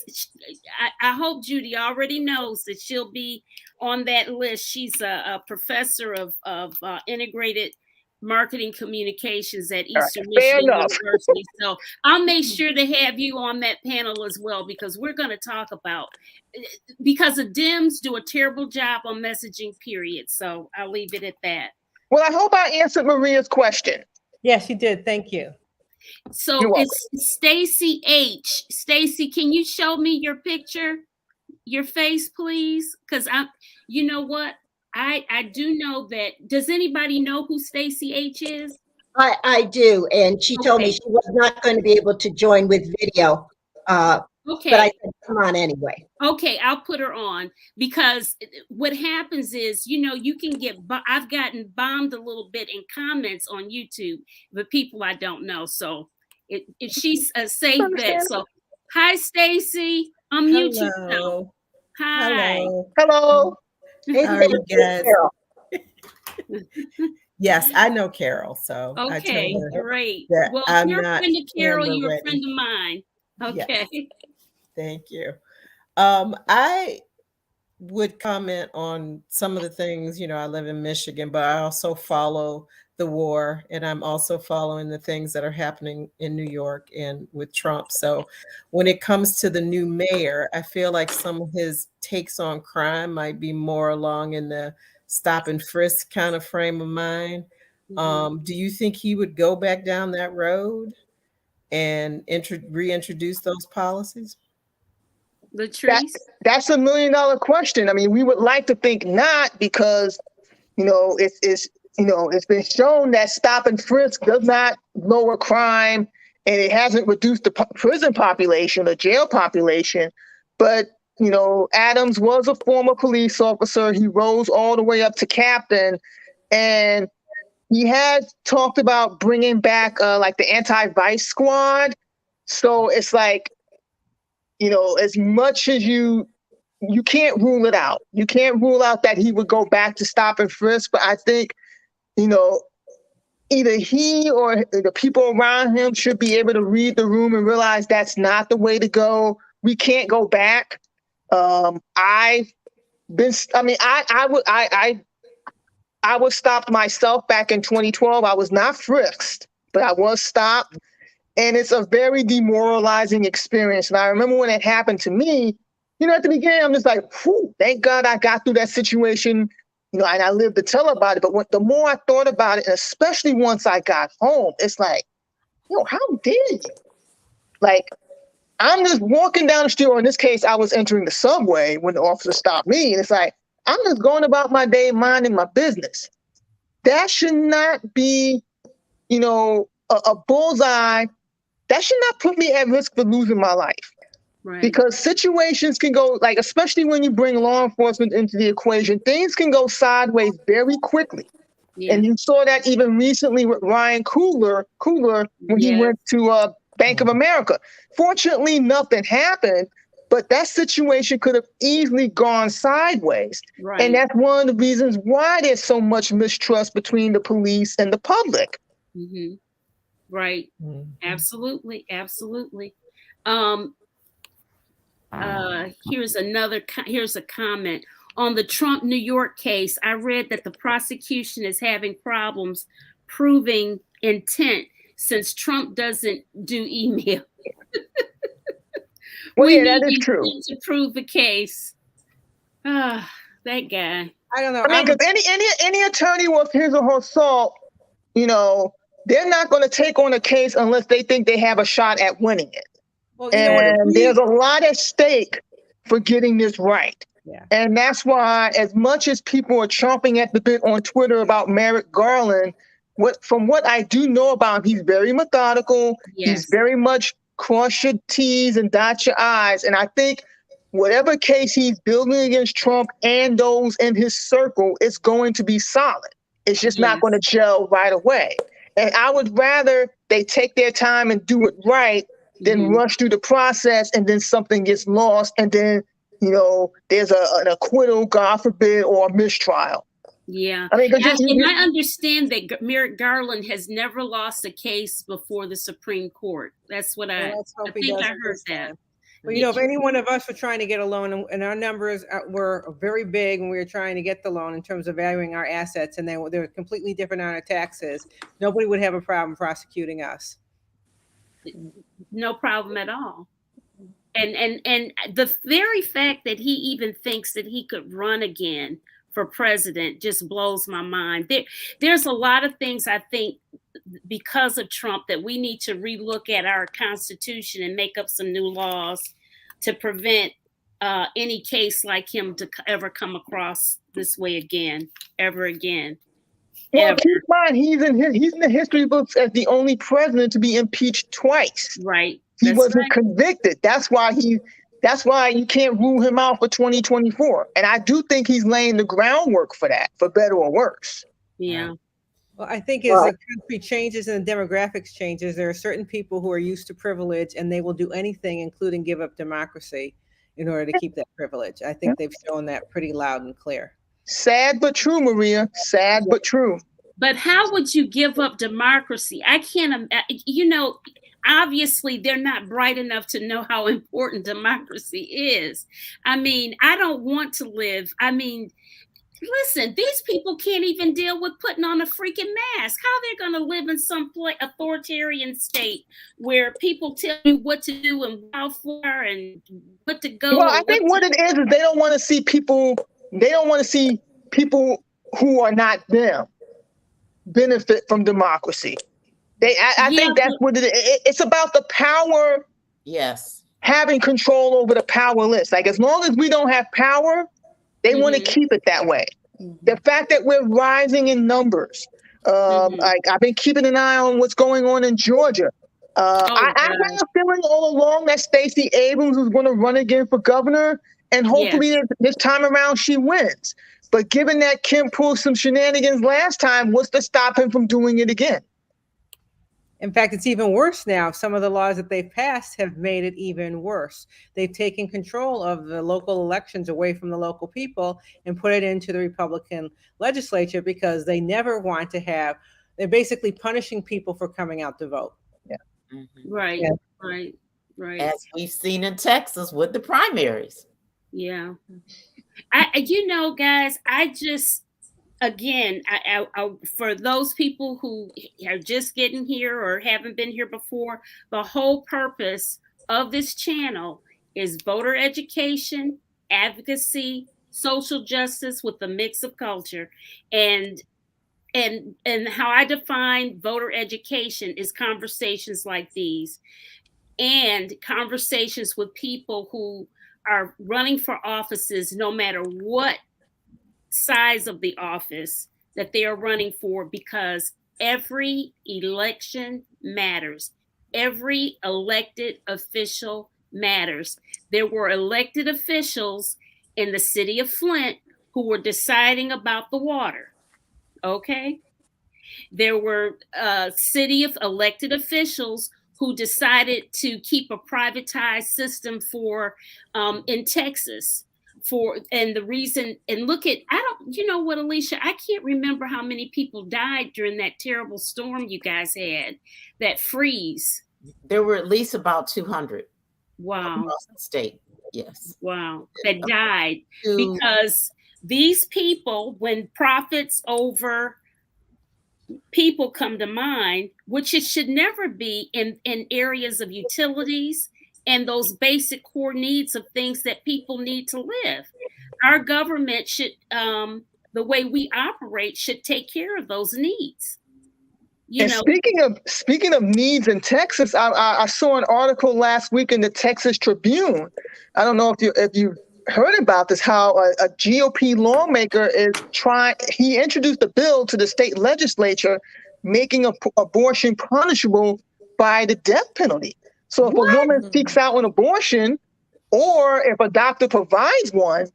I hope Judy already knows that she'll be on that list. She's a professor of integrated marketing communications at Eastern Michigan University. So I'll make sure to have you on that panel as well, because we're going to talk about, because the Dems do a terrible job on messaging, period. So I'll leave it at that. Well, I hope I answered Maria's question. Yes, you did. Thank you. So You're welcome. it's Stacy H. Stacy, can you show me your picture, your face, please? Because you know what? I do know that. Does anybody know who Stacy H is? I do, and she told me Okay. she was not going to be able to join with video, but I Okay. said, come on anyway. Okay, I'll put her on, because what happens is, you can get, I've gotten bombed a little bit in comments on YouTube with people I don't know. So if she's a safe bet. So hi, Stacy. Unmute yourself. Hello. Hi. Hello. Hello. Hey, How are you Stacy, guys? Carol. Yes, I know Carol, so I Okay, told her great. that Well, if I'm you're a not friend of Carol, camera you're a ready. friend of mine. Okay. Yes, thank you. I would comment on some of the things, I live in Michigan, but I also follow the war, and I'm also following the things that are happening in New York and with Trump. So when it comes to the new mayor, I feel like some of his takes on crime might be more along in the stop and frisk kind of frame of mind. Do you think he would go back down that road and reintroduce those policies? Latrice? That's $1 million question. I mean, we would like to think not, because it's been shown that stop and frisk does not lower crime, and it hasn't reduced the prison population or jail population. But Adams was a former police officer. He rose all the way up to captain, and he had talked about bringing back like the anti-vice squad. So it's like, as much as you can't rule it out. You can't rule out that he would go back to stop and frisk, but I think, either he or the people around him should be able to read the room and realize that's not the way to go. We can't go back. I was stopped myself back in 2012. I was not frisked, but I was stopped. And it's a very demoralizing experience. And I remember when it happened to me, at the beginning, I'm just like, whew, thank God I got through that situation, and I lived to tell about it. But the more I thought about it, and especially once I got home, it's like, how dare you? Like, I'm just walking down the street, or in this case, I was entering the subway when the officer stopped me. And it's like, I'm just going about my day, minding my business. That should not be, a bullseye. That should not put me at risk for losing my life. Right. Because situations can go, like, especially when you bring law enforcement into the equation, things can go sideways very quickly. Yeah. And you saw that even recently with Ryan Coogler when he went to Bank of America. Fortunately, nothing happened, but that situation could have easily gone sideways. Right. And that's one of the reasons why there's so much mistrust between the police and the public. Mm-hmm. Right. Mhm. Absolutely. Absolutely. Here's a comment on the Trump New York case. I read that the prosecution is having problems proving intent since Trump doesn't do email. Well, We yeah, that need is true. intent to prove the case. Ah, that guy. I don't know. I mean, because any attorney with his or her salt, they're not going to take on a case unless they think they have a shot at winning it. Well, you know what? And there's a lot at stake for getting this right. Yeah. And that's why, as much as people are chomping at the bit on Twitter about Merrick Garland, from what I do know about him, he's very methodical. Yes. He's very much cross your T's and dot your I's. And I think whatever case he's building against Trump and those in his circle, it's going to be solid. It's just not going to gel right away. And I would rather they take their time and do it right than rush through the process and then something gets lost and then, there's an acquittal, God forbid, or a mistrial. Yeah. I mean, I understand that Merrick Garland has never lost a case before the Supreme Court. That's what I think I heard that. Well, if any one of us were trying to get a loan and our numbers were very big when we were trying to get the loan in terms of valuing our assets, and they were completely different on our taxes, nobody would have a problem prosecuting us. No problem at all. And the very fact that he even thinks that he could run again for president just blows my mind. There's a lot of things I think because of Trump, that we need to relook at our Constitution and make up some new laws to prevent any case like him to ever come across this way again, ever again. Well, Ever. keep in mind, he's in the history books as the only president to be impeached twice. Right. He That's wasn't right. convicted. That's why you can't rule him out for 2024. And I do think he's laying the groundwork for that, for better or worse. Yeah. Well, I think as the country changes and the demographics changes, there are certain people who are used to privilege and they will do anything, including give up democracy, in order to keep that privilege. I think they've shown that pretty loud and clear. Sad but true, Maria. Sad but true. But how would you give up democracy? I can't, obviously they're not bright enough to know how important democracy is. I mean, I don't want to live. I mean, listen, these people can't even deal with putting on a freaking mask. How they're going to live in some authoritarian state where people tell you what to do and how far and what to go. Well, I think what it is they don't want to see people. They don't want to see people who are not them benefit from democracy. I think that's what it is. It's about the power. Yes. Having control over the powerless. Like, as long as we don't have power, they want to keep it that way. The fact that we're rising in numbers. Like, I've been keeping an eye on what's going on in Georgia. I had a feeling all along that Stacey Abrams was going to run again for governor, and hopefully this time around she wins. But given that Kim pulled some shenanigans last time, what's to stop him from doing it again? In fact, it's even worse now. Some of the laws that they've passed have made it even worse. They've taken control of the local elections away from the local people and put it into the Republican legislature because they never want to have, they're basically punishing people for coming out to vote. Yeah. Right, Yeah. right. As we've seen in Texas with the primaries. Yeah. Guys, I just, again, I for those people who are just getting here or haven't been here before, the whole purpose of this channel is voter education, advocacy, social justice with a mix of culture. And how I define voter education is conversations like these and conversations with people who are running for offices, no matter what size of the office that they are running for, because every election matters. Every elected official matters. There were elected officials in the city of Flint who were deciding about the water. Okay. There were city of elected officials who decided to keep a privatized system for in Texas. And the reason, and look at, you know what, Alicia, I can't remember how many people died during that terrible storm you guys had, that freeze. There were at least about 200. Wow. Across the state. Yes. Wow. That died because these people, when profits over people come to mind, which it should never be in areas of utilities and those basic core needs of things that people need to live. Our government should, the way we operate, should take care of those needs. Speaking of needs in Texas, I saw an article last week in the Texas Tribune. I don't know if you heard about this, how a GOP lawmaker he introduced a bill to the state legislature making abortion punishable by the death penalty. So if a woman seeks out an abortion, or if a doctor provides one,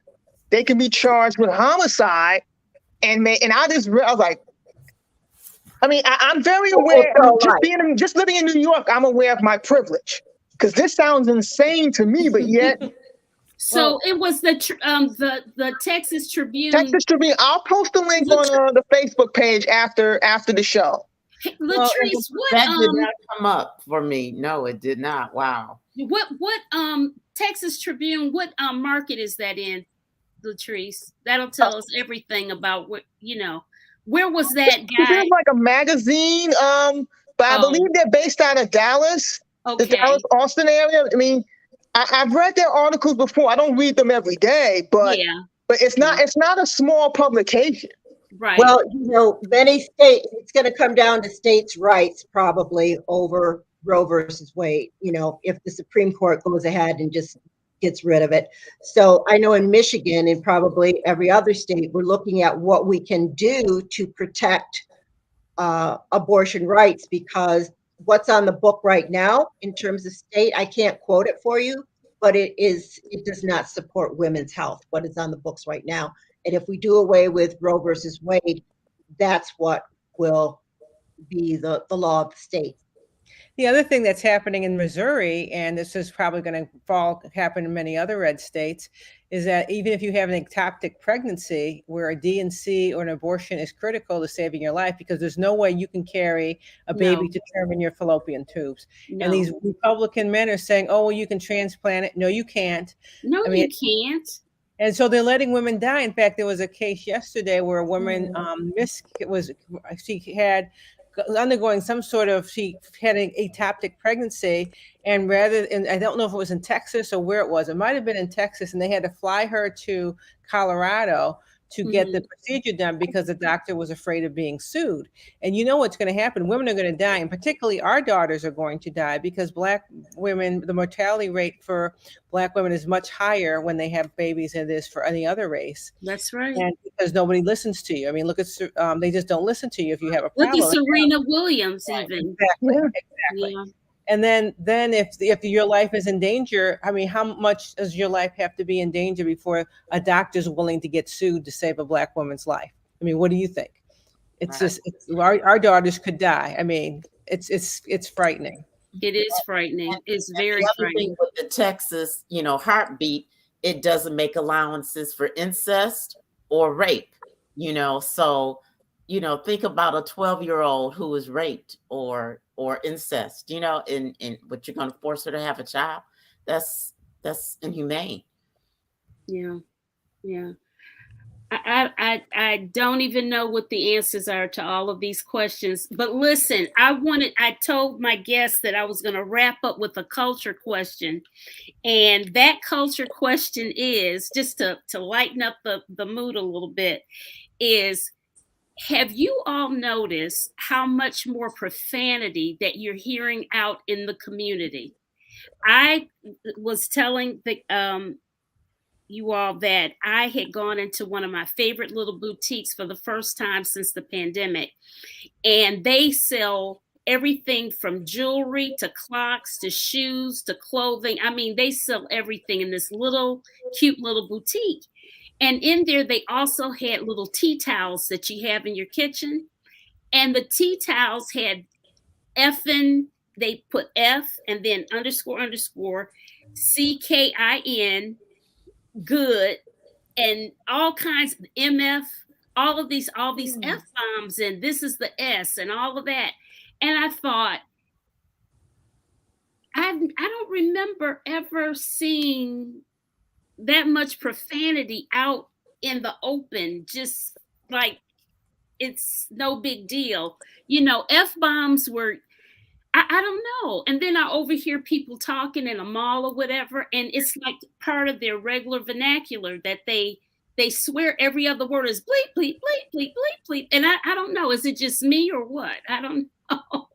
they can be charged with homicide. And I was like, I mean, I'm very aware. Just living in New York, I'm aware of my privilege, because this sounds insane to me, but yet. So it was the Texas Tribune. Texas Tribune. I'll post the link on the Facebook page after the show. Latrice, that did not come up for me. No, it did not. Wow. What Texas Tribune? What market is that in, Latrice? That'll tell us everything about what Where was that guy? It's like a magazine. But I believe they're based out of Dallas, the Dallas Austin area. I mean, I've read their articles before. I don't read them every day, but it's not a small publication. Right. Well, many states, it's going to come down to states' rights probably over Roe versus Wade, if the Supreme Court goes ahead and just gets rid of it. So I know in Michigan and probably every other state, we're looking at what we can do to protect abortion rights, because what's on the book right now in terms of state, I can't quote it for you, but it does not support women's health, what is on the books right now. And if we do away with Roe versus Wade, that's what will be the law of the state. The other thing that's happening in Missouri, and this is probably going to happen in many other red states, is that even if you have an ectopic pregnancy where a D&C or an abortion is critical to saving your life, because there's no way you can carry a baby to term in your fallopian tubes. No. And these Republican men are saying, oh, well, you can transplant it. No, you can't. No, you can't. And so they're letting women die. In fact, there was a case yesterday where a woman she had undergoing she had an ectopic pregnancy, and I don't know if it was in Texas or where it was. It might have been in Texas, and they had to fly her to Colorado to get the procedure done because the doctor was afraid of being sued. And you know what's going to happen? Women are going to die, and particularly our daughters are going to die, because Black women, the mortality rate for Black women is much higher when they have babies than it is for any other race. That's right. And because nobody listens to you. I mean, look at they just don't listen to you if you have a problem. Look at Serena Williams, even. Exactly. Yeah. And then if your life is in danger, I mean, how much does your life have to be in danger before a doctor's willing to get sued to save a Black woman's life? I mean, what do you think? It's right. Our daughters could die. I mean, it's frightening. It is frightening. It's very frightening. With the Texas, heartbeat, it doesn't make allowances for incest or rape. So think about a 12-year-old who was raped or incest, and what you're going to force her to have a child. That's inhumane. Yeah. I don't even know what the answers are to all of these questions, but listen, I told my guests that I was going to wrap up with a culture question, and that culture question is, just to lighten up the mood a little bit, is, have you all noticed how much more profanity that you're hearing out in the community? I was telling you all that I had gone into one of my favorite little boutiques for the first time since the pandemic, and they sell everything from jewelry to clocks to shoes to clothing. I mean, they sell everything in this cute little boutique. And in there, they also had little tea towels that you have in your kitchen. And the tea towels had they put F and then _ CKIN, good, and all kinds of MF, all these F bombs, and this is the S and all of that. And I thought, I don't remember ever seeing that much profanity out in the open, just like it's no big deal. F-bombs were, I don't know. And then I overhear people talking in a mall or whatever, and it's like part of their regular vernacular that they swear every other word is bleep, bleep, bleep, bleep, bleep, bleep. And I don't know, is it just me or what? I don't know.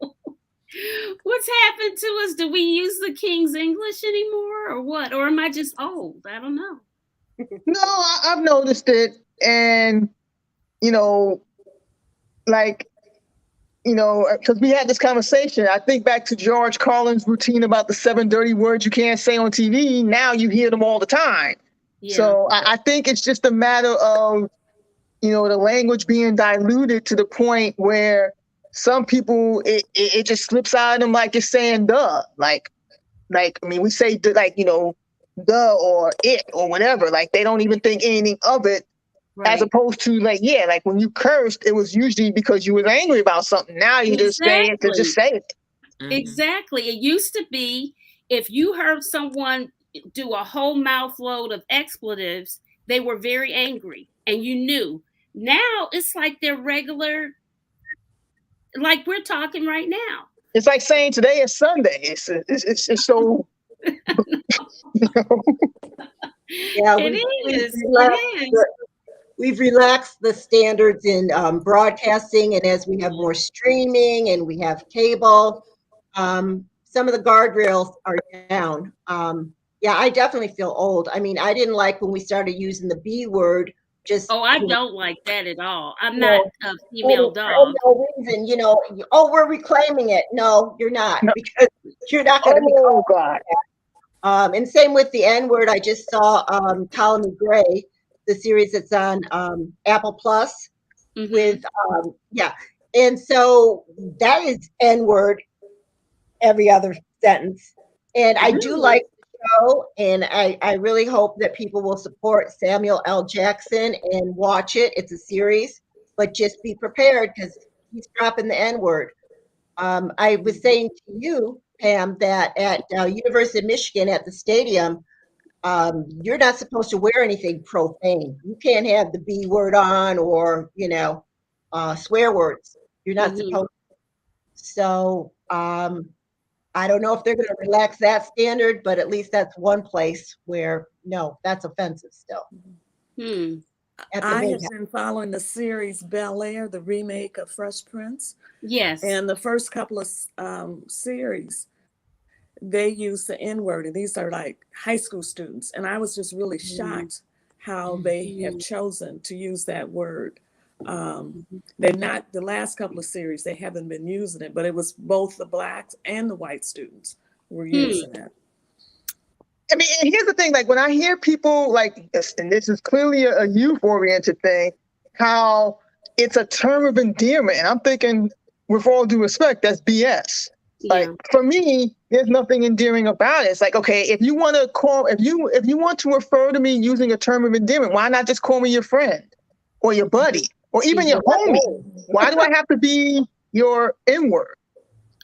What's happened to us? Do we use the King's English anymore or what? Or am I just old? I don't know. No, I've noticed it. And, because we had this conversation, I think back to George Carlin's routine about the 7 dirty words you can't say on TV. Now you hear them all the time. Yeah. So I think it's just a matter of, the language being diluted to the point where some people, it just slips out of them like it's saying duh. We say duh or it or whatever. Like they don't even think anything of it. Right. As opposed to when you cursed, it was usually because you were angry about something. Now you just say it to just say it. Mm-hmm. Exactly. It used to be if you heard someone do a whole mouth load of expletives, they were very angry and you knew. Now it's like they're regular, like we're talking right now. It's like saying today is Sunday. It's so. Yeah, it is. we've relaxed the standards in broadcasting, and as we have more streaming and we have cable, some of the guardrails are down. Yeah, I definitely feel old. I mean, I didn't like when we started using the B word. Just Oh, I don't like that at all. I'm you not know, a female for dog. no reason, oh, we're reclaiming it. No, you're not, No. because you're not going to be Oh called. God. And same with the N word. I just saw Colony Gray, the series that's on Apple Plus Mhm. with yeah, and so that is N word every other sentence. And I do Really? like the show, and I really hope that people will support Samuel L. Jackson and watch it. It's a series, but just be prepared because he's dropping the N word. I was saying to you, Pam, that at University of Michigan at the stadium, you're not supposed to wear anything profane. You can't have the B word on, or swear words. You're not Mhm. supposed. So I don't know if they're going to relax that standard, but at least that's one place where no, that's offensive still. Hmm. At the I big have house. been following the series Bel Air, the remake of Fresh Prince, Yes. and the first couple of series, they use the N word, and these are like high school students. And I was just really shocked how they have chosen to use that word. They're not, the last couple of series, they haven't been using it, but it was both the blacks and the white students were using it. I mean, and here's the thing, like when I hear people like this, and this is clearly a youth-oriented thing, how it's a term of endearment. And I'm thinking, with all due respect, that's BS. Like Yeah. for me, there's nothing endearing about it. It's like, okay, if you want to call, if you want to refer to me using a term of endearment, why not just call me your friend or your buddy or even your homie? Why do I have to be your N-word?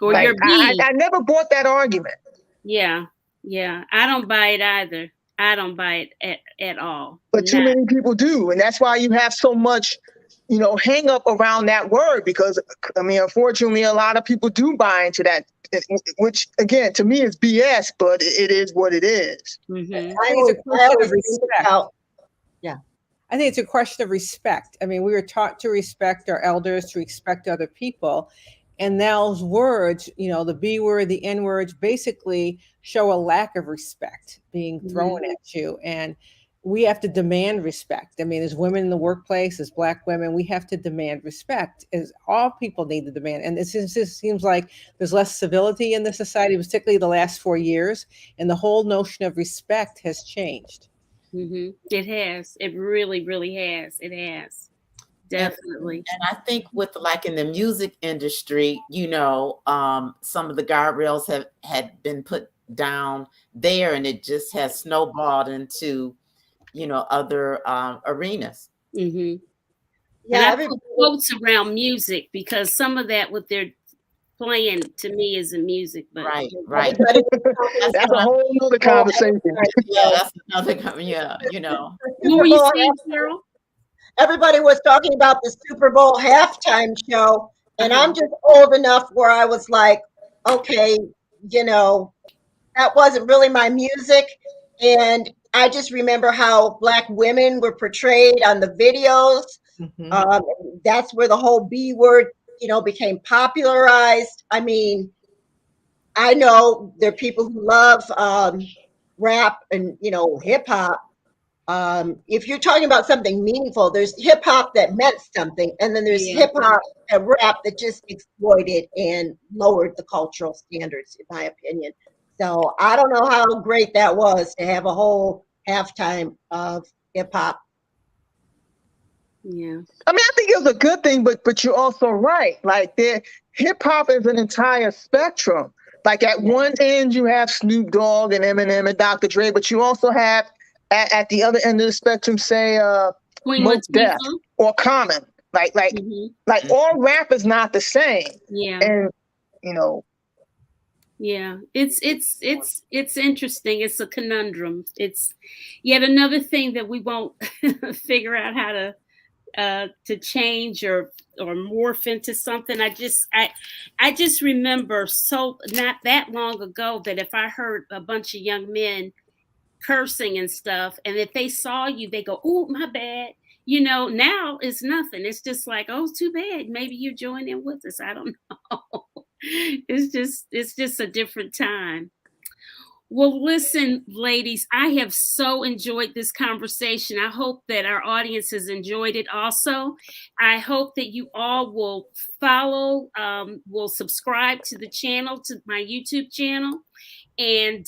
Or Like your B. I never bought that argument. Yeah. Yeah. I don't buy it either. I don't buy it at all. But too Not. many people do. And that's why you have so much, hang up around that word, because I mean, unfortunately, a lot of people do buy into that, which again, to me is BS, but it is what it is. Mhm. I think it's a question of respect. Yeah. I think it's a question of respect. I mean, we were taught to respect our elders, to respect other people. And those words, the B word, the N words, basically show a lack of respect being thrown at you. And we have to demand respect. I mean, as women in the workplace, as Black women, we have to demand respect, as all people need to demand. And it just seems like there's less civility in the society, particularly the last 4 years. And the whole notion of respect has changed. It has. It really, really has. It has. Definitely. And I think with like in the music industry, some of the guardrails had been put down there, and it just has snowballed into, other arenas. Yeah, Yeah, and I put quotes around music because some of that what they're playing to me isn't music, but Right. That's a whole other conversation. Yeah, that's another. What were you saying, Carol? Everybody was talking about the Super Bowl halftime show, and I'm just old enough where I was like, okay, that wasn't really my music. And I just remember how Black women were portrayed on the videos. That's where the whole B word, became popularized. I mean, I know there are people who love rap and, hip hop. If you're talking about something meaningful, there's hip hop that meant something, and then there's hip hop and rap that just exploited and lowered the cultural standards, in my opinion. So I don't know how great that was to have a whole halftime of hip hop. Yeah. I mean, I think it was a good thing, but you're also right. Like hip hop is an entire spectrum. Like at one end you have Snoop Dogg and Eminem and Dr. Dre, but you also have at the other end of the spectrum, say Queen Mos Def Latifah. or Common. Like all rap is not the same. Yeah. And yeah, it's interesting. It's a conundrum. It's yet another thing that we won't figure out how to change or morph into something. I just remember so not that long ago that if I heard a bunch of young men cursing and stuff, and if they saw you, they go, "Oh, my bad," you know, now it's nothing. It's just like, oh, too bad. Maybe you join in with us. I don't know. It's just a different time. Well, listen, ladies, I have so enjoyed this conversation. I hope that our audience has enjoyed it also. I hope that you all will follow, will subscribe to the channel, to my YouTube channel. And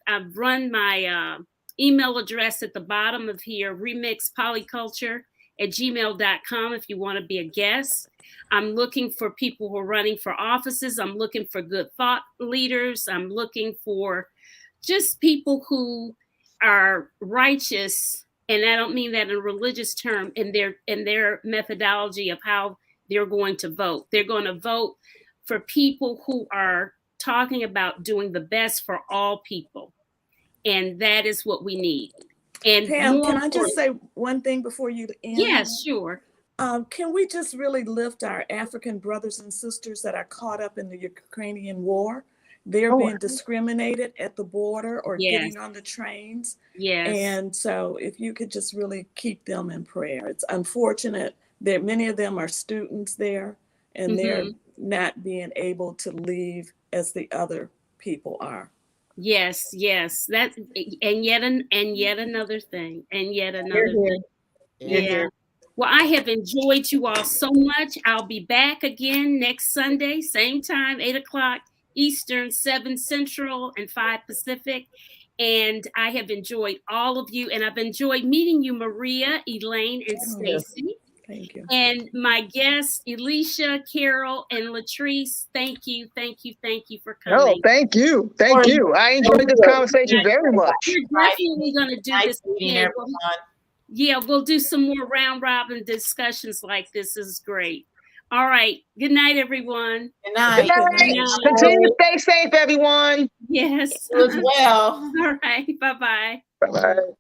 I've run my email address at the bottom of here, remixpolyculture@gmail.com, if you want to be a guest. I'm looking for people who are running for offices. I'm looking for good thought leaders. I'm looking for just people who are righteous, and I don't mean that in a religious term, in their methodology of how they're going to vote. They're going to vote for people who are talking about doing the best for all people. And that is what we need. And Pam, can I just say one thing before you end? Yes, sure. Can we just really lift our African brothers and sisters that are caught up in the Ukrainian war? They're being discriminated at the border or getting on the trains. Yes. And so if you could just really keep them in prayer. It's unfortunate that many of them are students there, and they're not being able to leave as the other people are. Yes, yes. That and yet another thing. And yet another thing. Yeah. Well, I have enjoyed you all so much. I'll be back again next Sunday, same time, 8 o'clock Eastern, 7 Central, and 5 Pacific. And I have enjoyed all of you. And I've enjoyed meeting you, Maria, Elaine, and Stacy. Thank you. And my guests, Alicia, Carol, and Latrice, thank you for coming. No, thank you. Thank you. I enjoyed this conversation very much. We're definitely going to do this again. Yeah, we'll do some more round robin discussions like this. This is great. All right. Good night, everyone. Good night. Good night. Continue to stay safe, everyone. Yes. You as well. All right. Bye-bye. Bye-bye.